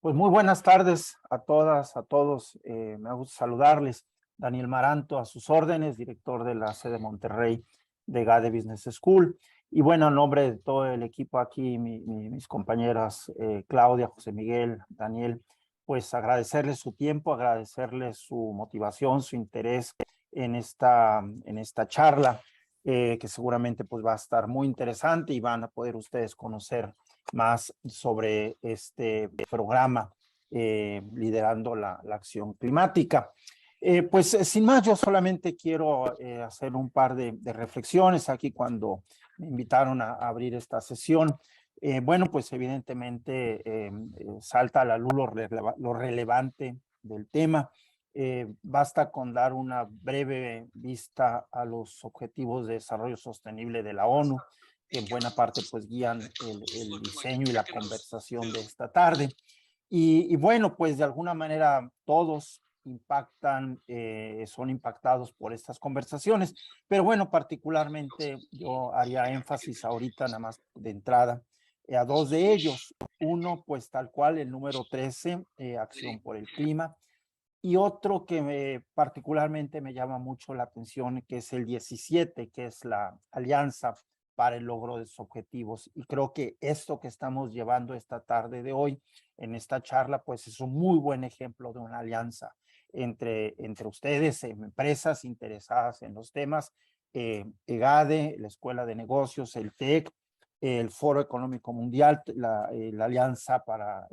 Pues muy buenas tardes a todas, a todos. Me gusta saludarles. Daniel Maranto, a sus órdenes, director de la sede Monterrey de GADE Business School. Y bueno, en nombre de todo el equipo aquí, mis compañeras Claudia, José Miguel, Daniel, pues agradecerles su tiempo, agradecerles su motivación, su interés en esta charla, que seguramente pues va a estar muy interesante y van a poder ustedes conocer más sobre este programa liderando la acción climática. Sin más, yo solamente quiero hacer un par de reflexiones aquí cuando me invitaron a abrir esta sesión. Bueno, pues evidentemente salta a la luz lo relevante del tema. Basta con dar una breve vista a los Objetivos de Desarrollo Sostenible de la ONU, que en buena parte pues guían el diseño y la conversación de esta tarde. Y bueno, pues de alguna manera todos impactan, son impactados por estas conversaciones, pero bueno, particularmente yo haría énfasis ahorita nada más de entrada a dos de ellos. Uno, pues tal cual, el número 13, Acción por el Clima, y otro que particularmente me llama mucho la atención, que es el 17, que es la Alianza para el Logro de sus Objetivos. Y creo que esto que estamos llevando esta tarde de hoy en esta charla, pues es un muy buen ejemplo de una alianza entre ustedes, empresas interesadas en los temas, EGADE, la Escuela de Negocios, el TEC, el Foro Económico Mundial, la Alianza para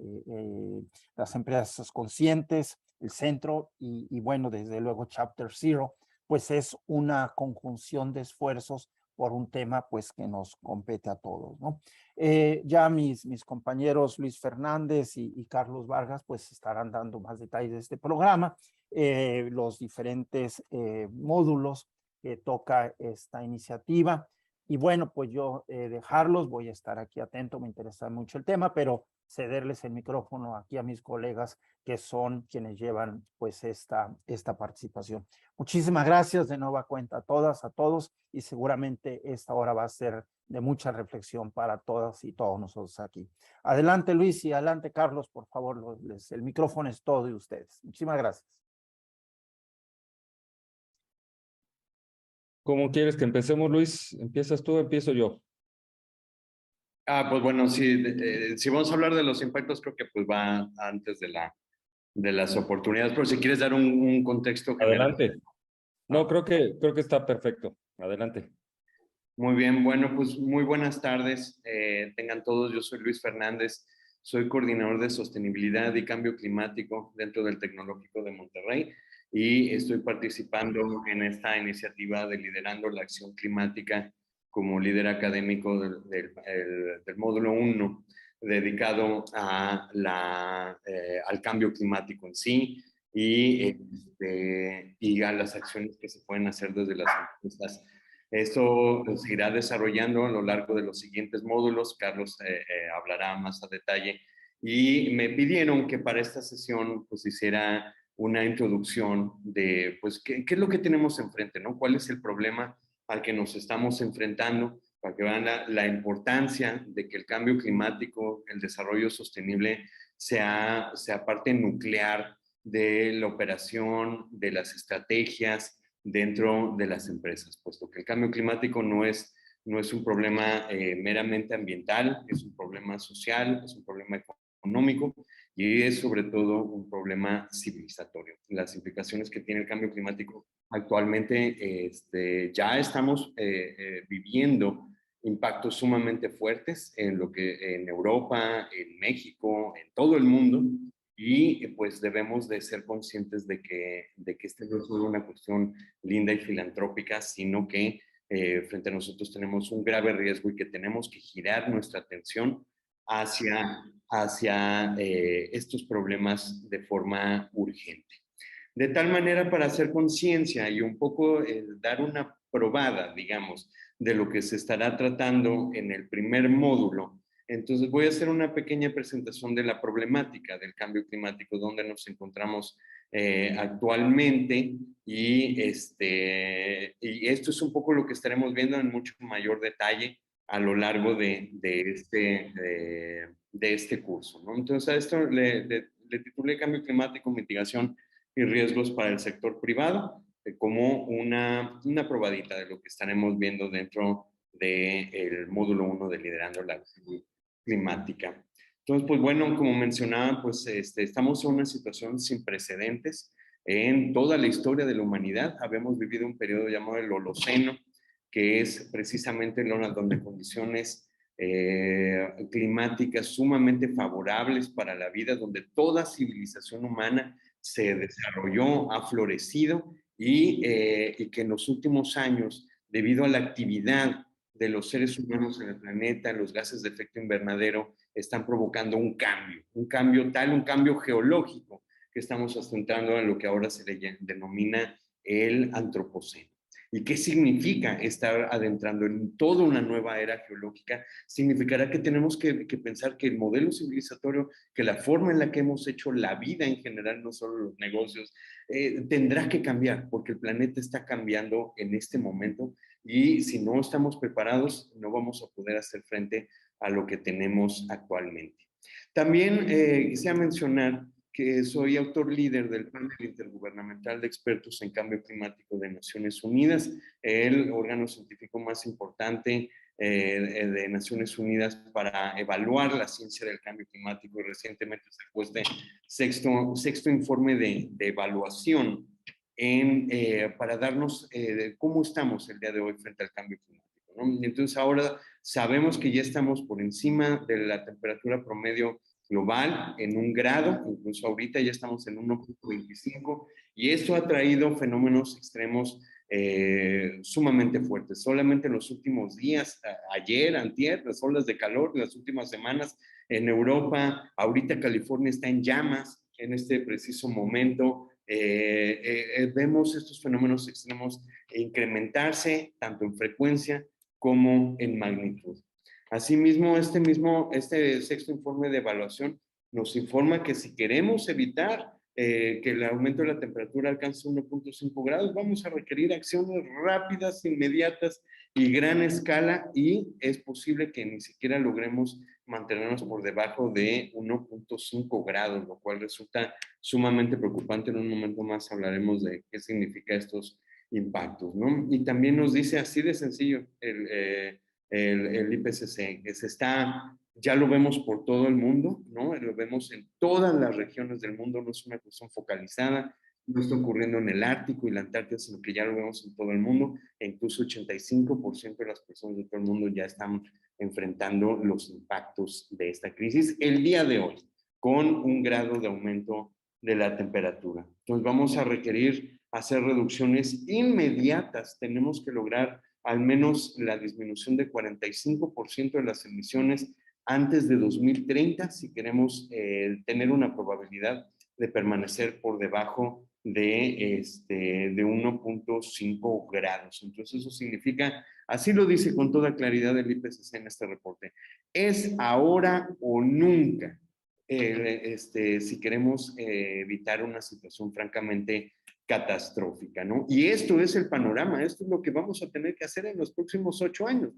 las Empresas Conscientes, el centro y bueno, desde luego Chapter Zero, pues es una conjunción de esfuerzos por un tema pues que nos compete a todos, ¿no? Ya mis compañeros Luis Fernández y Carlos Vargas pues estarán dando más detalles de este programa, los diferentes módulos que toca esta iniciativa. Y bueno, pues yo dejarlos, voy a estar aquí atento, me interesa mucho el tema, pero cederles el micrófono aquí a mis colegas que son quienes llevan pues esta participación. Muchísimas gracias de nueva cuenta a todas, a todos, y seguramente esta hora va a ser de mucha reflexión para todas y todos nosotros aquí. Adelante Luis y adelante Carlos, por favor, el micrófono es todo de ustedes. Muchísimas gracias. ¿Cómo quieres que empecemos, Luis? ¿Empiezas tú o empiezo yo? Pues bueno, sí, si vamos a hablar de los impactos, creo que pues va antes de las oportunidades, pero si quieres dar un contexto general. Adelante. No, creo que está perfecto. Adelante. Muy bien, bueno, pues muy buenas tardes. Tengan todos, yo soy Luis Fernández, soy coordinador de sostenibilidad y cambio climático dentro del Tecnológico de Monterrey y estoy participando en esta iniciativa de Liderando la Acción Climática como líder académico del módulo 1, dedicado al cambio climático en sí y a las acciones que se pueden hacer desde las empresas. Esto se irá desarrollando a lo largo de los siguientes módulos. Carlos hablará más a detalle. Y me pidieron que para esta sesión pues hiciera una introducción de pues qué es lo que tenemos enfrente, ¿no? ¿Cuál es el problema al que nos estamos enfrentando? Para que vean la importancia de que el cambio climático, el desarrollo sostenible sea parte nuclear de la operación, de las estrategias, dentro de las empresas, puesto que el cambio climático no es un problema meramente ambiental, es un problema social, es un problema económico y es sobre todo un problema civilizatorio. Las implicaciones que tiene el cambio climático actualmente, ya estamos viviendo impactos sumamente fuertes en Europa, en México, en todo el mundo, y pues debemos de ser conscientes de que esta no es solo una cuestión linda y filantrópica, sino que frente a nosotros tenemos un grave riesgo y que tenemos que girar nuestra atención hacia estos problemas de forma urgente. De tal manera para hacer conciencia y un poco dar una probada, digamos, de lo que se estará tratando en el primer módulo. Entonces voy a hacer una pequeña presentación de la problemática del cambio climático, donde nos encontramos actualmente y esto es un poco lo que estaremos viendo en mucho mayor detalle a lo largo de este curso, ¿no? Entonces a esto le titulé Cambio Climático, Mitigación y Riesgos para el Sector Privado, como una probadita de lo que estaremos viendo dentro del módulo 1 de Liderando la Acción Climática. Entonces, pues bueno, como mencionaba, pues estamos en una situación sin precedentes en toda la historia de la humanidad. Habíamos vivido un periodo llamado el Holoceno, que es precisamente donde condiciones climáticas sumamente favorables para la vida, donde toda civilización humana se desarrolló, ha florecido y que en los últimos años, debido a la actividad de los seres humanos en el planeta, los gases de efecto invernadero están provocando un cambio geológico que estamos ostentando en lo que ahora se le denomina el antropoceno. ¿Y qué significa estar adentrando en toda una nueva era geológica? Significará que tenemos que pensar que el modelo civilizatorio, que la forma en la que hemos hecho la vida en general, no solo los negocios, tendrá que cambiar, porque el planeta está cambiando en este momento y si no estamos preparados, no vamos a poder hacer frente a lo que tenemos actualmente. También quisiera mencionar que soy autor líder del Panel Intergubernamental de Expertos en Cambio Climático de Naciones Unidas, el órgano científico más importante de Naciones Unidas para evaluar la ciencia del cambio climático. Y recientemente se fue este sexto informe de evaluación para darnos cómo estamos el día de hoy frente al cambio climático, ¿no? Entonces ahora sabemos que ya estamos por encima de la temperatura promedio global en 1 grado, incluso ahorita ya estamos en 1.25, y esto ha traído fenómenos extremos sumamente fuertes. Solamente en los últimos días, ayer, antier, las olas de calor, las últimas semanas en Europa, ahorita California está en llamas en este preciso momento. Vemos estos fenómenos extremos incrementarse tanto en frecuencia como en magnitud. Asimismo, este sexto informe de evaluación nos informa que si queremos evitar que el aumento de la temperatura alcance 1.5 grados, vamos a requerir acciones rápidas, inmediatas y gran escala, y es posible que ni siquiera logremos mantenernos por debajo de 1.5 grados, lo cual resulta sumamente preocupante. En un momento más hablaremos de qué significa estos impactos, ¿no? Y también nos dice así de sencillo el IPCC, que ya lo vemos por todo el mundo, ¿no? Lo vemos en todas las regiones del mundo, no es una cuestión focalizada, no está ocurriendo en el Ártico y la Antártida, sino que ya lo vemos en todo el mundo, e incluso 85% de las personas de todo el mundo ya están enfrentando los impactos de esta crisis el día de hoy, con 1 grado de aumento de la temperatura. Entonces vamos a requerir hacer reducciones inmediatas. Tenemos que lograr al menos la disminución de 45% de las emisiones antes de 2030 si queremos tener una probabilidad de permanecer por debajo de 1.5 grados. Entonces eso significa, así lo dice con toda claridad el IPCC en este reporte, es ahora o nunca si queremos evitar una situación francamente catastrófica, ¿no? Y esto es el panorama, esto es lo que vamos a tener que hacer en los próximos 8 años.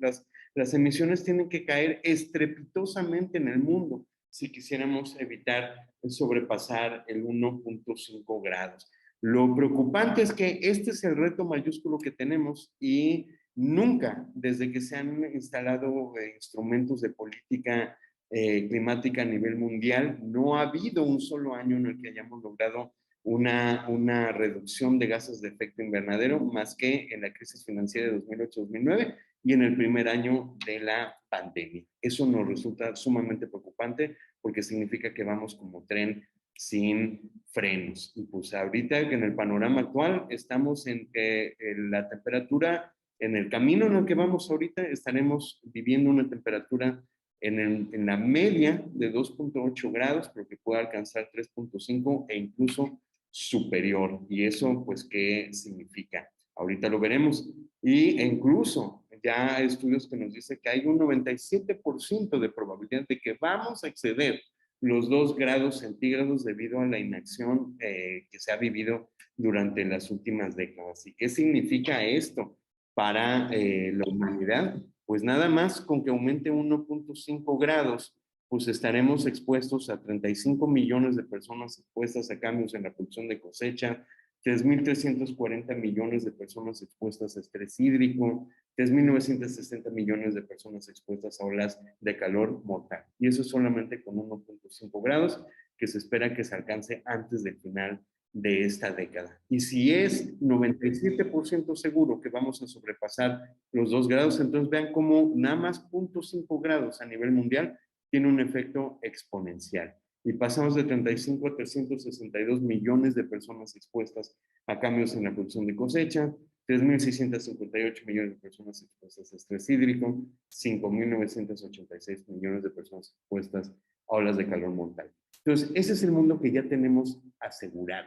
Las emisiones tienen que caer estrepitosamente en el mundo si quisiéramos evitar sobrepasar el 1.5 grados. Lo preocupante es que este es el reto mayúsculo que tenemos y nunca, desde que se han instalado instrumentos de política climática a nivel mundial, no ha habido un solo año en el que hayamos logrado una reducción de gases de efecto invernadero, más que en la crisis financiera de 2008-2009 y en el primer año de la pandemia. Eso nos resulta sumamente preocupante porque significa que vamos como tren sin frenos. Y pues ahorita en el panorama actual estamos en que la temperatura, en el camino en el que vamos ahorita, estaremos viviendo una temperatura en la media de 2.8 grados, pero que puede alcanzar 3.5 e incluso superior. Y eso, pues, ¿qué significa? Ahorita lo veremos. Y incluso ya hay estudios que nos dicen que hay un 97% de probabilidad de que vamos a exceder los 2 grados centígrados debido a la inacción que se ha vivido durante las últimas décadas. ¿Y qué significa esto para la humanidad? Pues nada más con que aumente 1.5 grados, pues estaremos expuestos a 35 millones de personas expuestas a cambios en la producción de cosecha, 3.340 millones de personas expuestas a estrés hídrico, 3.960 millones de personas expuestas a olas de calor mortal. Y eso solamente con 1.5 grados, que se espera que se alcance antes del final de esta década. Y si es 97% seguro que vamos a sobrepasar los 2 grados, entonces vean cómo nada más 0.5 grados a nivel mundial tiene un efecto exponencial. Y pasamos de 35 a 362 millones de personas expuestas a cambios en la producción de cosecha, 3.658 millones de personas expuestas a estrés hídrico, 5.986 millones de personas expuestas a olas de calor mortal. Entonces, ese es el mundo que ya tenemos asegurado,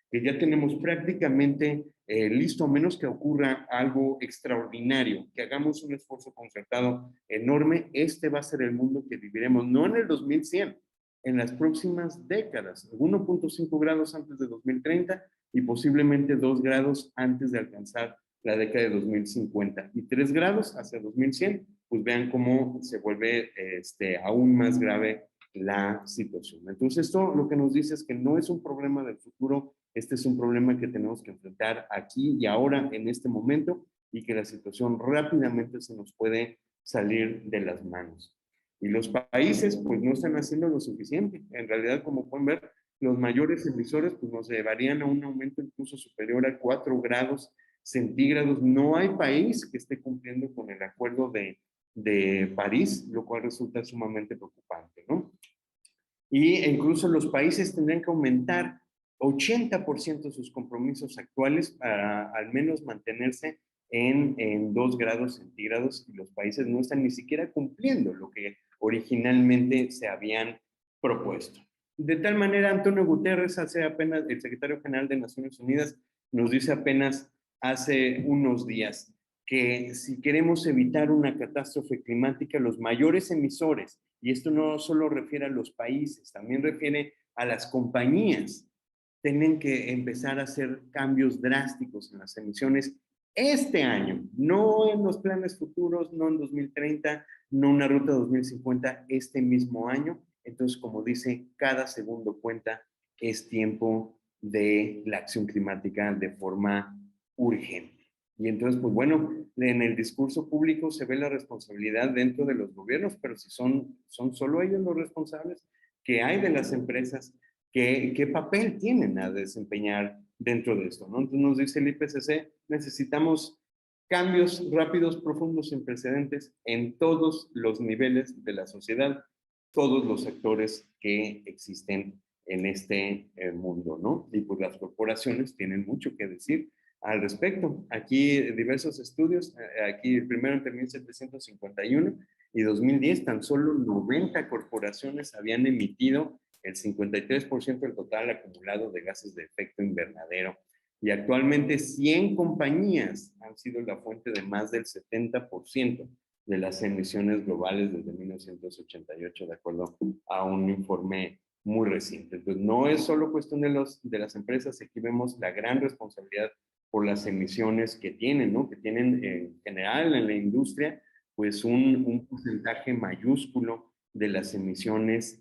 que ya tenemos prácticamente listo, a menos que ocurra algo extraordinario, que hagamos un esfuerzo concertado enorme. Este va a ser el mundo que viviremos, no en el 2100, en las próximas décadas, 1.5 grados antes de 2030 y posiblemente 2 grados antes de alcanzar la década de 2050 y 3 grados hacia 2100, pues vean cómo se vuelve aún más grave la situación. Entonces, esto lo que nos dice es que no es un problema del futuro, este es un problema que tenemos que enfrentar aquí y ahora, en este momento, y que la situación rápidamente se nos puede salir de las manos. Y los países, pues, no están haciendo lo suficiente. En realidad, como pueden ver, los mayores emisores, pues, nos llevarían a un aumento incluso superior a 4 grados centígrados. No hay país que esté cumpliendo con el acuerdo de París, lo cual resulta sumamente preocupante, ¿no? Y incluso los países tendrían que aumentar 80% sus compromisos actuales para al menos mantenerse en 2 grados centígrados, y los países no están ni siquiera cumpliendo lo que originalmente se habían propuesto. De tal manera, Antonio Guterres, hace apenas, el secretario general de Naciones Unidas, nos dice apenas hace unos días que si queremos evitar una catástrofe climática, los mayores emisores, y esto no solo refiere a los países, también refiere a las compañías, tienen que empezar a hacer cambios drásticos en las emisiones este año, no en los planes futuros, no en 2030, no una ruta 2050, este mismo año. Entonces, como dice, cada segundo cuenta, es tiempo de la acción climática de forma urgente. Y entonces, pues bueno, en el discurso público se ve la responsabilidad dentro de los gobiernos, pero si son solo ellos los responsables, ¿qué hay de las empresas? ¿Qué papel tienen a desempeñar dentro de esto, ¿no? Entonces nos dice el IPCC, necesitamos cambios rápidos, profundos, sin precedentes en todos los niveles de la sociedad, todos los sectores que existen en este mundo, ¿no? Y pues las corporaciones tienen mucho que decir al respecto. Aquí diversos estudios, aquí primero entre 1751 y 2010, tan solo 90 corporaciones habían emitido el 53% del total acumulado de gases de efecto invernadero. Y actualmente 100 compañías han sido la fuente de más del 70% de las emisiones globales desde 1988, de acuerdo a un informe muy reciente. Entonces, no es solo cuestión de las empresas, aquí vemos la gran responsabilidad por las emisiones que tienen, ¿no? Que tienen en general en la industria, pues un porcentaje mayúsculo de las emisiones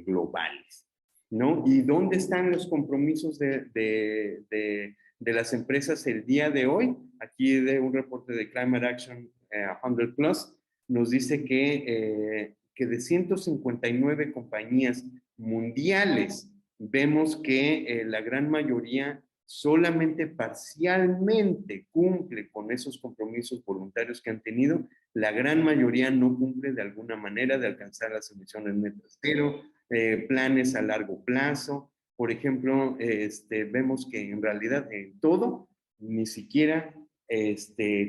globales, ¿no? ¿Y dónde están los compromisos de las empresas el día de hoy? Aquí de un reporte de Climate Action 100 Plus nos dice que de 159 compañías mundiales, vemos que la gran mayoría solamente parcialmente cumple con esos compromisos voluntarios que han tenido. La gran mayoría no cumple de alguna manera de alcanzar las emisiones netas cero, planes a largo plazo. Por ejemplo, vemos que en realidad en todo ni siquiera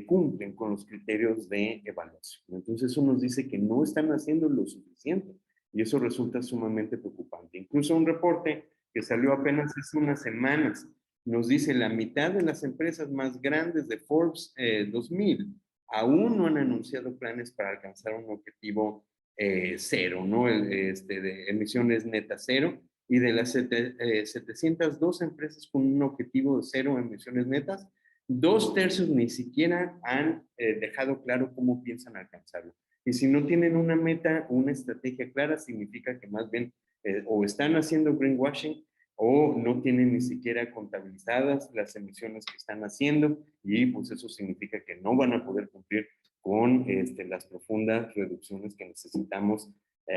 cumplen con los criterios de evaluación. Entonces eso nos dice que no están haciendo lo suficiente y eso resulta sumamente preocupante. Incluso un reporte que salió apenas hace unas semanas nos dice la mitad de las empresas más grandes de Forbes 2000 aún no han anunciado planes para alcanzar un objetivo cero, ¿no? De emisiones netas cero, y de las 702 empresas con un objetivo de cero emisiones netas, 2/3 ni siquiera han dejado claro cómo piensan alcanzarlo. Y si no tienen una meta, una estrategia clara, significa que más bien o están haciendo greenwashing o no tienen ni siquiera contabilizadas las emisiones que están haciendo, y pues eso significa que no van a poder cumplir con las profundas reducciones que necesitamos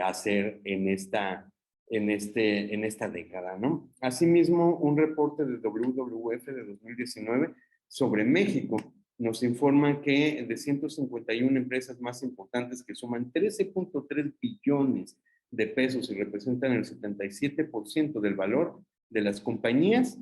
hacer en esta década, ¿no? Asimismo, un reporte del WWF de 2019 sobre México nos informa que de 151 empresas más importantes que suman 13.3 billones de pesos y representan el 77% del valor de las compañías,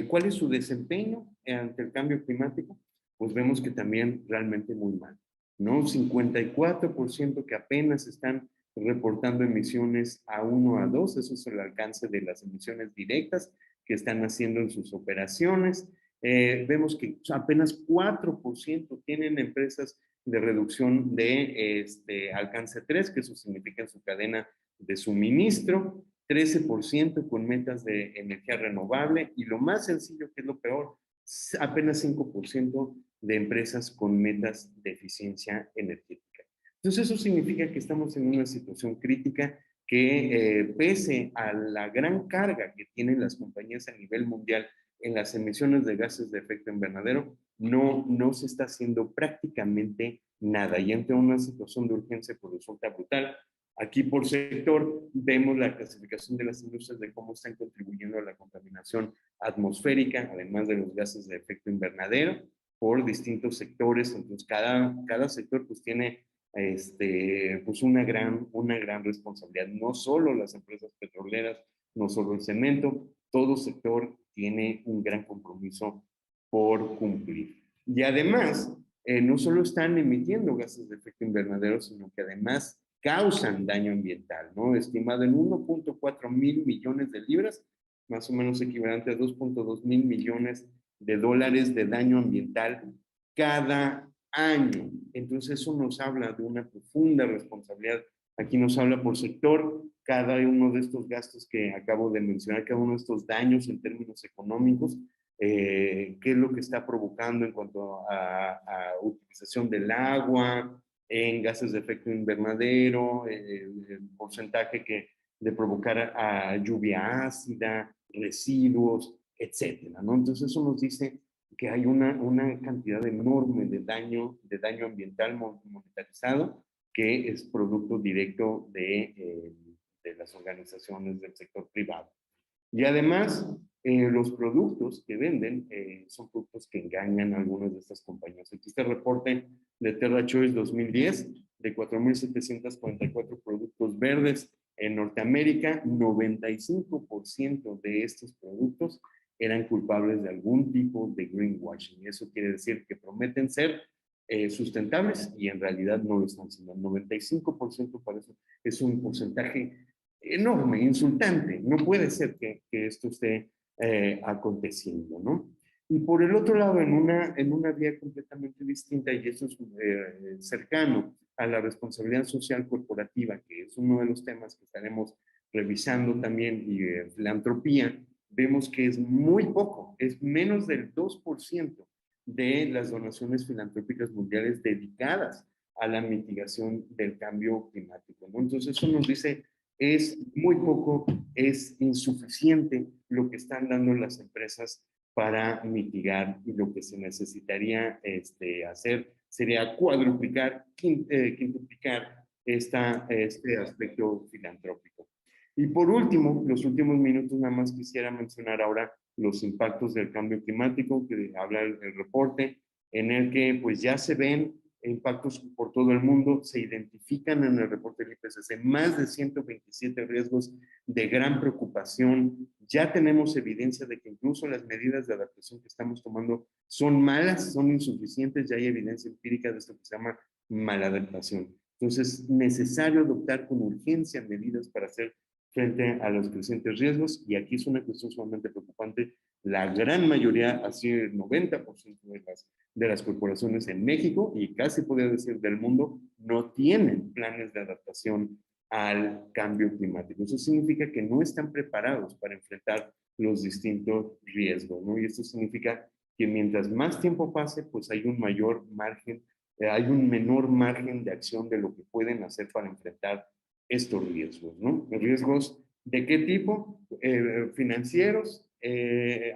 ¿cuál es su desempeño ante el cambio climático? Pues vemos que también realmente muy mal, ¿no? 54% que apenas están reportando emisiones A1, A2, eso es el alcance de las emisiones directas que están haciendo en sus operaciones. Vemos que apenas 4% tienen empresas de reducción de alcance 3, que eso significa en su cadena de suministro, 13% con metas de energía renovable, y lo más sencillo, que es lo peor, apenas 5% de empresas con metas de eficiencia energética. Entonces eso significa que estamos en una situación crítica que pese a la gran carga que tienen las compañías a nivel mundial en las emisiones de gases de efecto invernadero, no se está haciendo prácticamente nada. Y ante una situación de urgencia pues resulta brutal. Aquí por sector vemos la clasificación de las industrias de cómo están contribuyendo a la contaminación atmosférica, además de los gases de efecto invernadero, por distintos sectores. Entonces cada sector pues tiene pues una gran responsabilidad. No solo las empresas petroleras, no solo el cemento, todo sector tiene un gran compromiso por cumplir. Y además, no solo están emitiendo gases de efecto invernadero, sino que además causan daño ambiental, ¿no? Estimado en 1.4 mil millones de libras, más o menos equivalente a 2.2 mil millones de dólares de daño ambiental cada año. Entonces eso nos habla de una profunda responsabilidad. Aquí nos habla por sector, cada uno de estos gastos que acabo de mencionar, cada uno de estos daños en términos económicos, qué es lo que está provocando en cuanto a utilización del agua, en gases de efecto invernadero, el porcentaje de provocar a lluvia ácida, residuos, etcétera, ¿no? Entonces eso nos dice que hay una cantidad enorme de daño ambiental monetarizado que es producto directo de las organizaciones del sector privado. Y además, los productos que venden son productos que engañan a algunas de estas compañías. Aquí este reporte de Terra Choice 2010 de 4.744 productos verdes en Norteamérica, 95% de estos productos eran culpables de algún tipo de greenwashing. Eso quiere decir que prometen ser sustentables y en realidad no lo están siendo. El 95% para eso es un porcentaje enorme, insultante. No puede ser que esto esté aconteciendo, ¿no? Y por el otro lado, en una vía completamente distinta, y eso es cercano a la responsabilidad social corporativa, que es uno de los temas que estaremos revisando también, y filantropía, vemos que es muy poco, es menos del 2% de las donaciones filantrópicas mundiales dedicadas a la mitigación del cambio climático, ¿no? Entonces eso nos dice, es muy poco, es insuficiente lo que están dando las empresas para mitigar, y lo que se necesitaría hacer sería cuadruplicar, quintuplicar este aspecto filantrópico. Y por último, los últimos minutos nada más quisiera mencionar ahora los impactos del cambio climático que habla el reporte, en el que pues ya se ven impactos por todo el mundo, se identifican en el reporte del IPCC más de 127 riesgos de gran preocupación. Ya tenemos evidencia de que incluso las medidas de adaptación que estamos tomando son malas, son insuficientes, ya hay evidencia empírica de esto que se llama maladaptación. Entonces, necesario adoptar con urgencia medidas para hacer frente a los crecientes riesgos, y aquí es una cuestión sumamente preocupante. La gran mayoría, así el 90% de las corporaciones en México, y casi podría decir del mundo, no tienen planes de adaptación al cambio climático. Eso significa que no están preparados para enfrentar los distintos riesgos, ¿no? Y esto significa que mientras más tiempo pase, pues hay un mayor margen, hay un menor margen de acción de lo que pueden hacer para enfrentar estos riesgos, ¿no? ¿Riesgos de qué tipo? Financieros,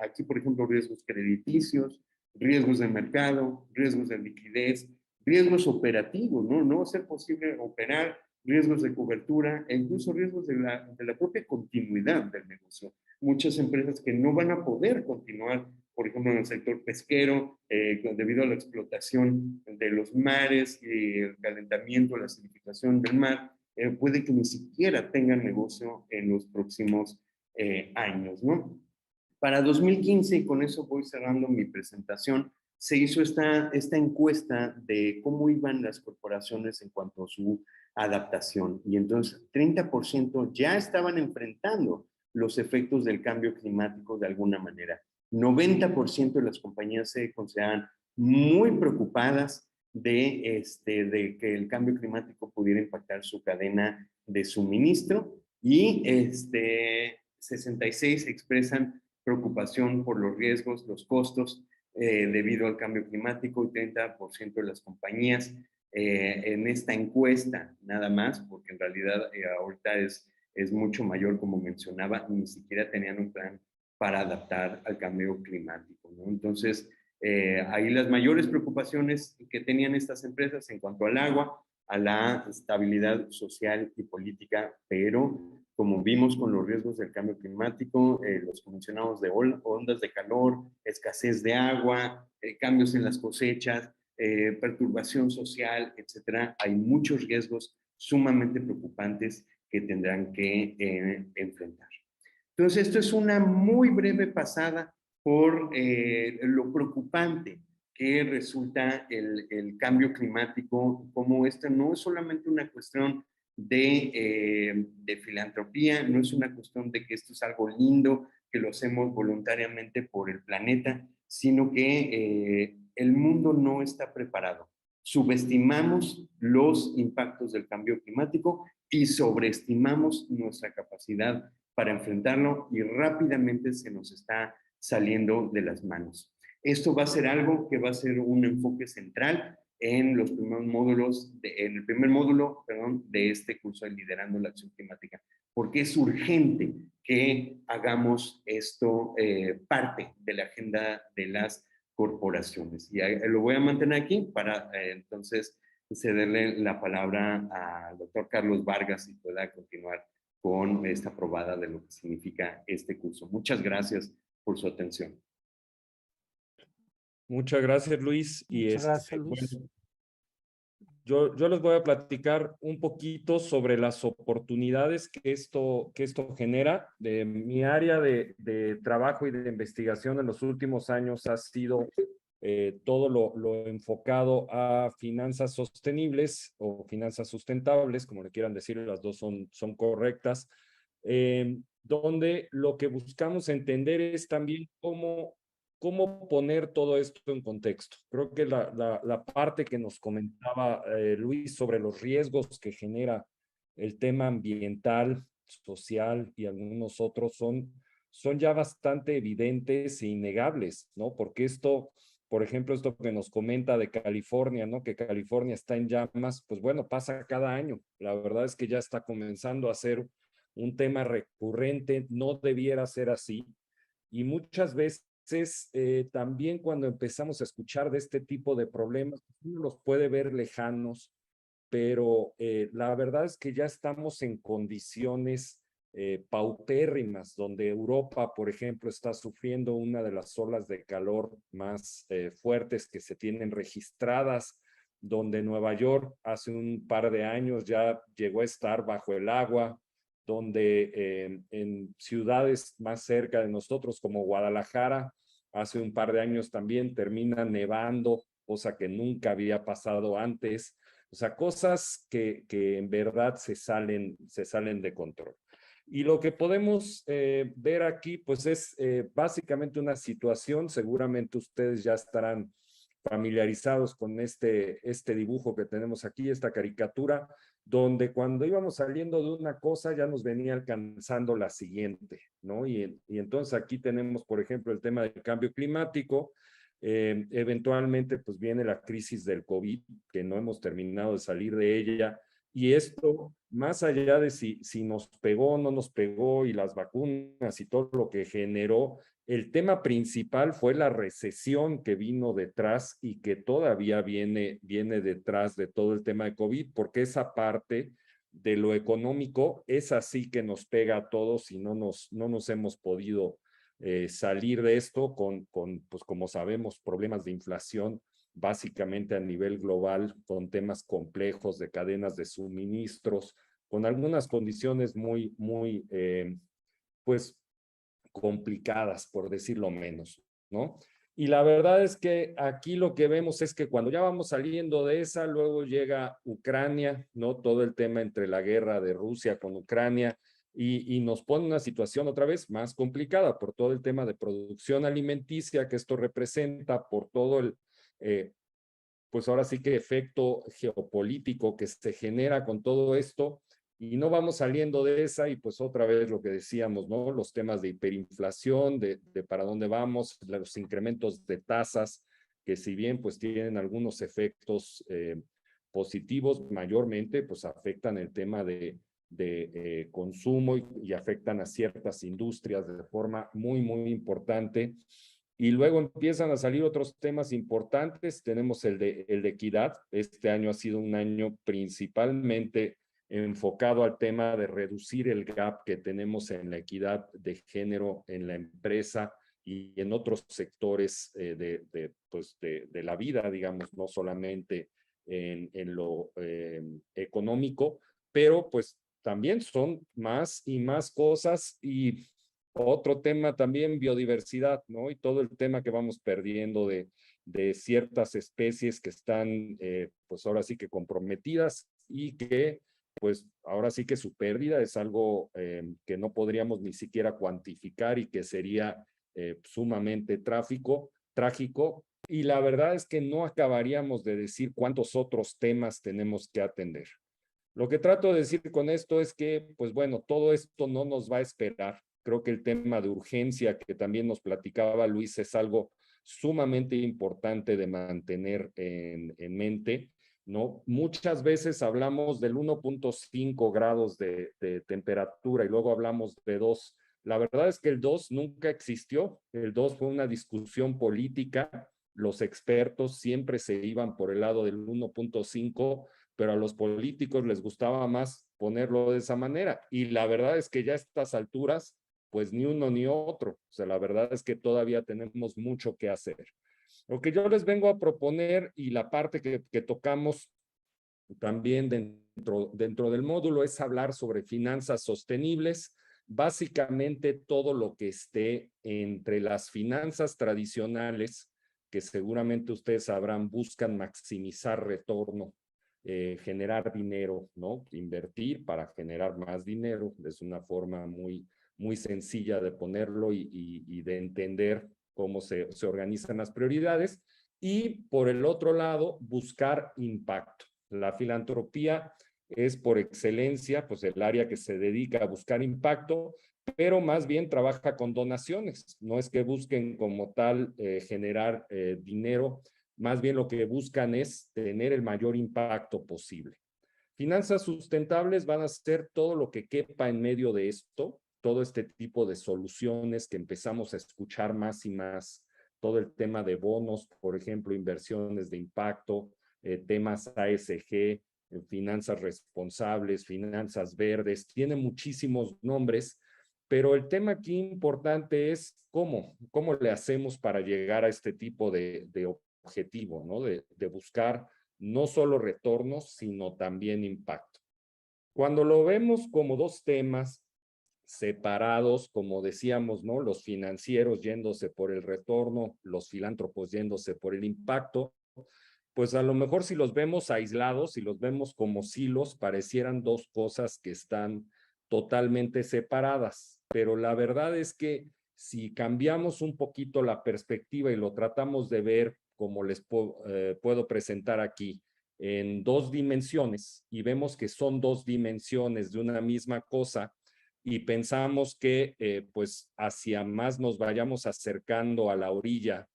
aquí por ejemplo riesgos crediticios, riesgos de mercado, riesgos de liquidez, riesgos operativos, ¿no? No va a ser posible operar, riesgos de cobertura e incluso riesgos de la propia continuidad del negocio. Muchas empresas que no van a poder continuar, por ejemplo, en el sector pesquero, debido a la explotación de los mares y el calentamiento, la acidificación del mar, puede que ni siquiera tengan negocio en los próximos años, ¿no? Para 2015, y con eso voy cerrando mi presentación, se hizo esta encuesta de cómo iban las corporaciones en cuanto a su adaptación. Y entonces 30% ya estaban enfrentando los efectos del cambio climático de alguna manera. 90% de las compañías se consideraban muy preocupadas de que el cambio climático pudiera impactar su cadena de suministro y 66 expresan preocupación por los riesgos, los costos debido al cambio climático y 30% de las compañías en esta encuesta, nada más, porque en realidad ahorita es mucho mayor, como mencionaba, ni siquiera tenían un plan para adaptar al cambio climático, ¿no? Entonces, ahí las mayores preocupaciones que tenían estas empresas en cuanto al agua, a la estabilidad social y política, pero como vimos con los riesgos del cambio climático, los que mencionamos de ondas de calor, escasez de agua, cambios en las cosechas, perturbación social, etcétera, hay muchos riesgos sumamente preocupantes que tendrán que enfrentar. Entonces, esto es una muy breve pasada por lo preocupante que resulta el cambio climático, como esta no es solamente una cuestión de filantropía, no es una cuestión de que esto es algo lindo, que lo hacemos voluntariamente por el planeta, sino que el mundo no está preparado. Subestimamos los impactos del cambio climático y sobreestimamos nuestra capacidad para enfrentarlo y rápidamente se nos está saliendo de las manos. Esto va a ser algo que va a ser un enfoque central en los primeros módulos, en el primer módulo, perdón, de este curso de Liderando la Acción Climática, porque es urgente que hagamos esto parte de la agenda de las corporaciones. Y lo voy a mantener aquí para entonces cederle la palabra al doctor Carlos Vargas y pueda continuar con esta probada de lo que significa este curso. Muchas gracias por su atención. Muchas gracias, Luis. Muchas gracias, Luis. Bueno, yo les voy a platicar un poquito sobre las oportunidades que esto genera. De mi área de trabajo y de investigación en los últimos años ha sido todo lo enfocado a finanzas sostenibles o finanzas sustentables, como le quieran decir, las dos son correctas, donde lo que buscamos entender es también cómo poner todo esto en contexto. Creo que la parte que nos comentaba Luis sobre los riesgos que genera el tema ambiental, social y algunos otros son ya bastante evidentes e innegables, ¿no? Porque esto, por ejemplo, esto que nos comenta de California, ¿no? Que California está en llamas, pues bueno, pasa cada año. La verdad es que ya está comenzando a ser un tema recurrente, no debiera ser así. Y muchas veces también cuando empezamos a escuchar de este tipo de problemas, uno los puede ver lejanos, pero la verdad es que ya estamos en condiciones paupérrimas, donde Europa, por ejemplo, está sufriendo una de las olas de calor más fuertes que se tienen registradas, donde Nueva York hace un par de años ya llegó a estar bajo el agua, donde en ciudades más cerca de nosotros, como Guadalajara, hace un par de años también termina nevando, cosa que nunca había pasado antes. O sea, cosas que en verdad se salen de control. Y lo que podemos ver aquí, pues es básicamente una situación, seguramente ustedes ya estarán familiarizados con este dibujo que tenemos aquí, esta caricatura, donde cuando íbamos saliendo de una cosa ya nos venía alcanzando la siguiente, ¿no? Y entonces aquí tenemos, por ejemplo, el tema del cambio climático, Eventualmente, pues viene la crisis del COVID, que no hemos terminado de salir de ella. Y esto, más allá de si nos pegó o no nos pegó y las vacunas y todo lo que generó, el tema principal fue la recesión que vino detrás y que todavía viene detrás de todo el tema de COVID, porque esa parte de lo económico es así que nos pega a todos y no nos hemos podido salir de esto con, pues como sabemos, problemas de inflación básicamente a nivel global, con temas complejos de cadenas de suministros, con algunas condiciones muy, pues, complicadas, por decirlo menos, ¿no? Y la verdad es que aquí lo que vemos es que cuando ya vamos saliendo de esa, luego llega Ucrania, ¿no? Todo el tema entre la guerra de Rusia con Ucrania y nos pone una situación otra vez más complicada por todo el tema de producción alimenticia que esto representa, por todo el, pues ahora sí que efecto geopolítico que se genera con todo esto y no vamos saliendo de esa y pues otra vez lo que decíamos, ¿no? Los temas de hiperinflación, de para dónde vamos, los incrementos de tasas, que si bien pues tienen algunos efectos positivos, mayormente pues afectan el tema de consumo y afectan a ciertas industrias de forma muy importante. Y luego empiezan a salir otros temas importantes. Tenemos el de equidad. Este año ha sido un año principalmente enfocado al tema de reducir el gap que tenemos en la equidad de género en la empresa y en otros sectores de la vida, digamos, no solamente en lo económico, pero pues también son más y más cosas y otro tema también, biodiversidad, ¿no? Y todo el tema que vamos perdiendo de ciertas especies que están, pues ahora sí que comprometidas y que, pues ahora sí que su pérdida es algo que no podríamos ni siquiera cuantificar y que sería sumamente trágico. Y la verdad es que no acabaríamos de decir cuántos otros temas tenemos que atender. Lo que trato de decir con esto es que, pues bueno, todo esto no nos va a esperar. Creo que el tema de urgencia que también nos platicaba Luis es algo sumamente importante de mantener en mente, ¿no? Muchas veces hablamos del 1.5 grados de temperatura y luego hablamos de 2. La verdad es que el 2 nunca existió. El 2 fue una discusión política. Los expertos siempre se iban por el lado del 1.5, pero a los políticos les gustaba más ponerlo de esa manera. Y la verdad es que ya a estas alturas, pues ni uno ni otro. O sea, la verdad es que todavía tenemos mucho que hacer. Lo que yo les vengo a proponer y la parte que tocamos también dentro del módulo es hablar sobre finanzas sostenibles, básicamente todo lo que esté entre las finanzas tradicionales, que seguramente ustedes sabrán, buscan maximizar retorno, generar dinero, ¿no? Invertir para generar más dinero, es una forma muy sencilla de ponerlo y de entender cómo se organizan las prioridades. Y por el otro lado, buscar impacto. La filantropía es por excelencia, pues el área que se dedica a buscar impacto, pero más bien trabaja con donaciones. No es que busquen como tal generar dinero, más bien lo que buscan es tener el mayor impacto posible. Finanzas sustentables van a ser todo lo que quepa en medio de esto, todo este tipo de soluciones que empezamos a escuchar más y más, todo el tema de bonos, por ejemplo, inversiones de impacto, temas ASG, finanzas responsables, finanzas verdes, tiene muchísimos nombres, pero el tema aquí importante es cómo le hacemos para llegar a este tipo de objetivo, ¿no? De buscar no solo retornos, sino también impacto. Cuando lo vemos como dos temas separados, como decíamos, ¿no? Los financieros yéndose por el retorno, los filántropos yéndose por el impacto, pues a lo mejor si los vemos aislados, si los vemos como silos, parecieran dos cosas que están totalmente separadas, pero la verdad es que si cambiamos un poquito la perspectiva y lo tratamos de ver como les puedo presentar aquí, en dos dimensiones, y vemos que son dos dimensiones de una misma cosa, y pensamos que pues hacia más nos vayamos acercando a la orilla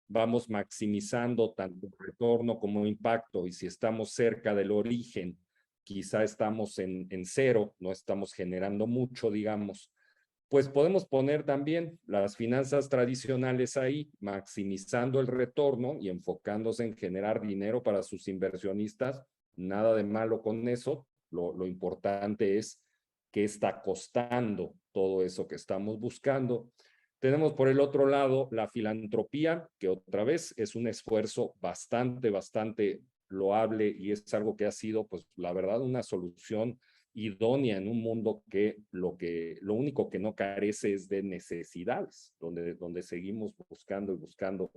vamos maximizando tanto retorno como impacto, y si estamos cerca del origen, quizá estamos en cero, no estamos generando mucho, digamos, pues podemos poner también las finanzas tradicionales ahí, maximizando el retorno y enfocándose en generar dinero para sus inversionistas. Nada de malo con eso. Lo importante es qué está costando todo eso que estamos buscando. Tenemos por el otro lado la filantropía, que otra vez es un esfuerzo bastante loable, y es algo que ha sido, pues la verdad, una solución idónea en un mundo que lo único que no carece es de necesidades, donde seguimos buscando y buscando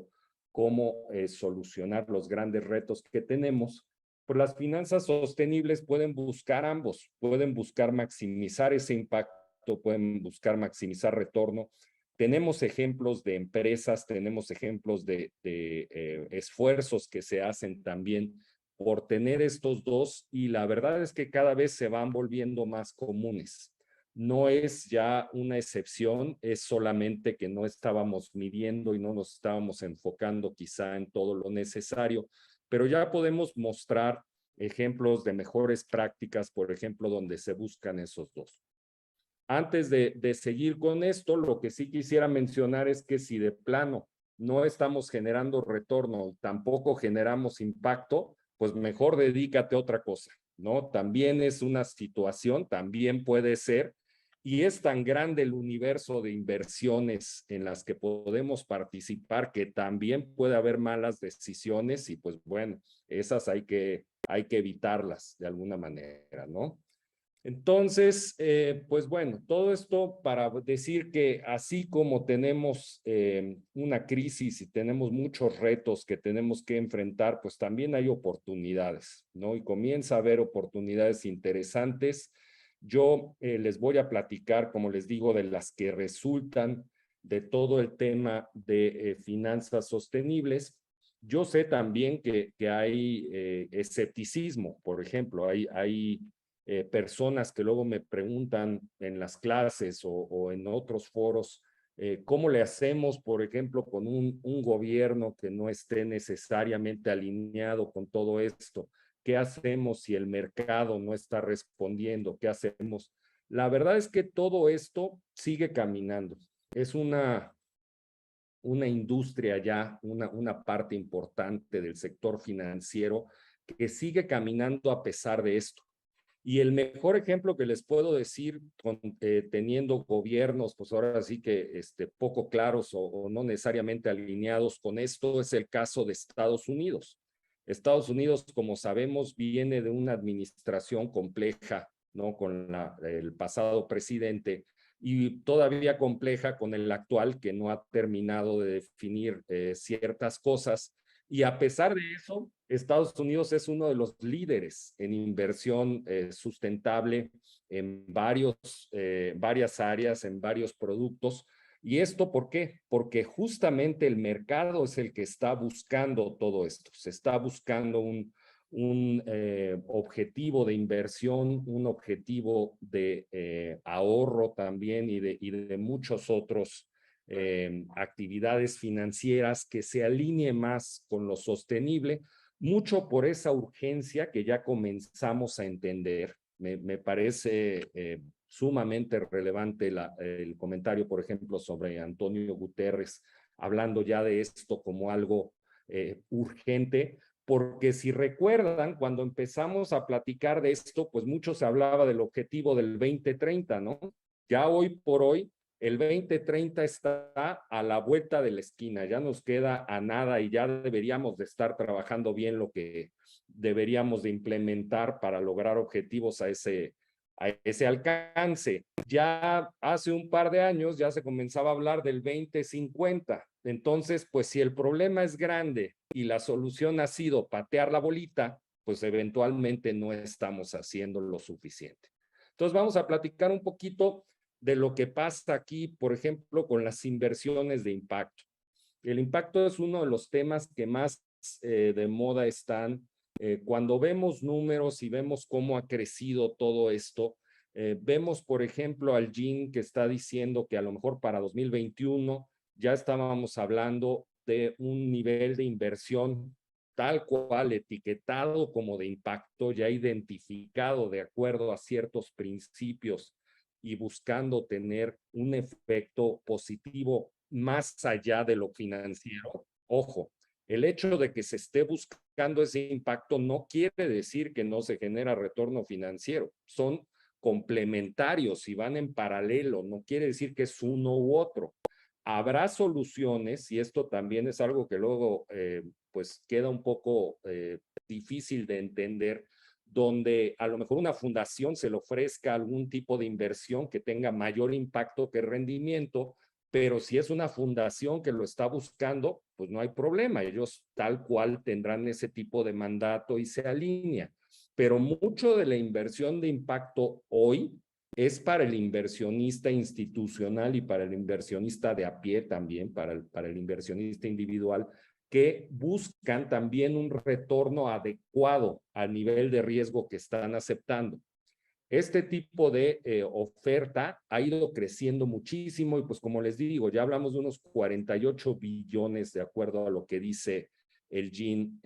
cómo solucionar los grandes retos que tenemos. Pues las finanzas sostenibles pueden buscar ambos, pueden buscar maximizar ese impacto, pueden buscar maximizar retorno. Tenemos ejemplos de empresas, tenemos ejemplos de esfuerzos que se hacen también por tener estos dos, y la verdad es que cada vez se van volviendo más comunes. No es ya una excepción, es solamente que no estábamos midiendo y no nos estábamos enfocando quizá en todo lo necesario, pero ya podemos mostrar ejemplos de mejores prácticas, por ejemplo, donde se buscan esos dos. Antes de seguir con esto, lo que sí quisiera mencionar es que si de plano no estamos generando retorno, tampoco generamos impacto, pues mejor dedícate a otra cosa, ¿no? También es una situación, también puede ser, y es tan grande el universo de inversiones en las que podemos participar que también puede haber malas decisiones, y pues bueno, esas hay que evitarlas de alguna manera, ¿no? Entonces, pues bueno, todo esto para decir que así como tenemos una crisis y tenemos muchos retos que tenemos que enfrentar, pues también hay oportunidades, ¿no? Y comienza a haber oportunidades interesantes. Yo les voy a platicar, como les digo, de las que resultan de todo el tema de finanzas sostenibles. Yo sé también que hay escepticismo, por ejemplo, hay personas que luego me preguntan en las clases o en otros foros, ¿cómo le hacemos, por ejemplo, con un gobierno que no esté necesariamente alineado con todo esto? ¿Qué hacemos si el mercado no está respondiendo? ¿Qué hacemos? La verdad es que todo esto sigue caminando. Es una industria ya, una parte importante del sector financiero que sigue caminando a pesar de esto. Y el mejor ejemplo que les puedo decir, teniendo gobiernos, pues ahora sí que poco claros o no necesariamente alineados con esto, es el caso de Estados Unidos. Estados Unidos, como sabemos, viene de una administración compleja, ¿no? Con el pasado presidente, y todavía compleja con el actual, que no ha terminado de definir ciertas cosas. Y a pesar de eso, Estados Unidos es uno de los líderes en inversión sustentable en varias áreas, en varios productos. ¿Y esto por qué? Porque justamente el mercado es el que está buscando todo esto. Se está buscando un objetivo de inversión, un objetivo de ahorro también, y de muchos otros actividades financieras que se alinee más con lo sostenible, mucho por esa urgencia que ya comenzamos a entender. Me parece sumamente relevante el comentario, por ejemplo, sobre Antonio Guterres, hablando ya de esto como algo urgente, porque si recuerdan, cuando empezamos a platicar de esto, pues mucho se hablaba del objetivo del 2030, ¿no? Ya hoy por hoy, el 2030 está a la vuelta de la esquina, ya nos queda a nada, y ya deberíamos de estar trabajando bien lo que deberíamos de implementar para lograr objetivos a ese alcance. Ya hace un par de años ya se comenzaba a hablar del 2050. Entonces, pues si el problema es grande y la solución ha sido patear la bolita, pues eventualmente no estamos haciendo lo suficiente. Entonces vamos a platicar un poquito de lo que pasa aquí, por ejemplo, con las inversiones de impacto. El impacto es uno de los temas que más de moda están. Cuando vemos números y vemos cómo ha crecido todo esto, vemos, por ejemplo, al GIN que está diciendo que a lo mejor para 2021 ya estábamos hablando de un nivel de inversión tal cual etiquetado como de impacto, ya identificado de acuerdo a ciertos principios y buscando tener un efecto positivo más allá de lo financiero. Ojo, el hecho de que se esté buscando ese impacto no quiere decir que no se genera retorno financiero. Son complementarios y van en paralelo. No quiere decir que es uno u otro. Habrá soluciones, y esto también es algo que luego pues queda un poco difícil de entender, donde a lo mejor una fundación se le ofrezca algún tipo de inversión que tenga mayor impacto que rendimiento, pero si es una fundación que lo está buscando, pues no hay problema, ellos tal cual tendrán ese tipo de mandato y se alinea. Pero mucho de la inversión de impacto hoy es para el inversionista institucional y para el inversionista de a pie también, para el inversionista individual, que buscan también un retorno adecuado al nivel de riesgo que están aceptando. Este tipo de oferta ha ido creciendo muchísimo y pues como les digo, ya hablamos de unos 48 billones de acuerdo a lo que dice el GIN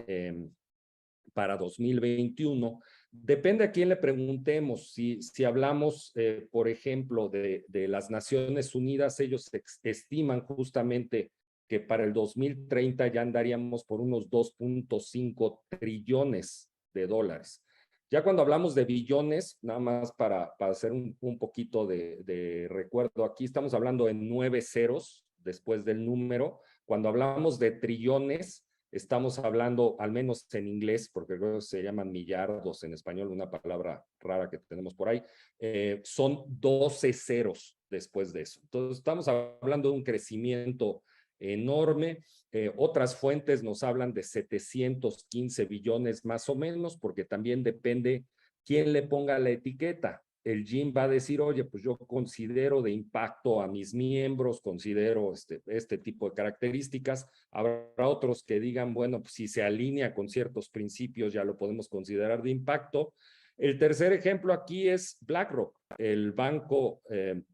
para 2021. Depende a quién le preguntemos. Si hablamos, por ejemplo, de las Naciones Unidas, ellos estiman justamente que para el 2030 ya andaríamos por unos 2.5 trillones de dólares. Ya cuando hablamos de billones, nada más para hacer un poquito de recuerdo, aquí estamos hablando de 9 ceros después del número. Cuando hablamos de trillones, estamos hablando, al menos en inglés, porque luego se llaman millardos en español, una palabra rara que tenemos por ahí, son 12 ceros después de eso. Entonces, estamos hablando de un crecimiento enorme. Otras fuentes nos hablan de 715 billones más o menos, porque también depende quién le ponga la etiqueta. El GIM va a decir, oye, pues yo considero de impacto a mis miembros, considero este tipo de características. Habrá otros que digan, bueno, pues si se alinea con ciertos principios ya lo podemos considerar de impacto. El tercer ejemplo aquí es BlackRock, el banco,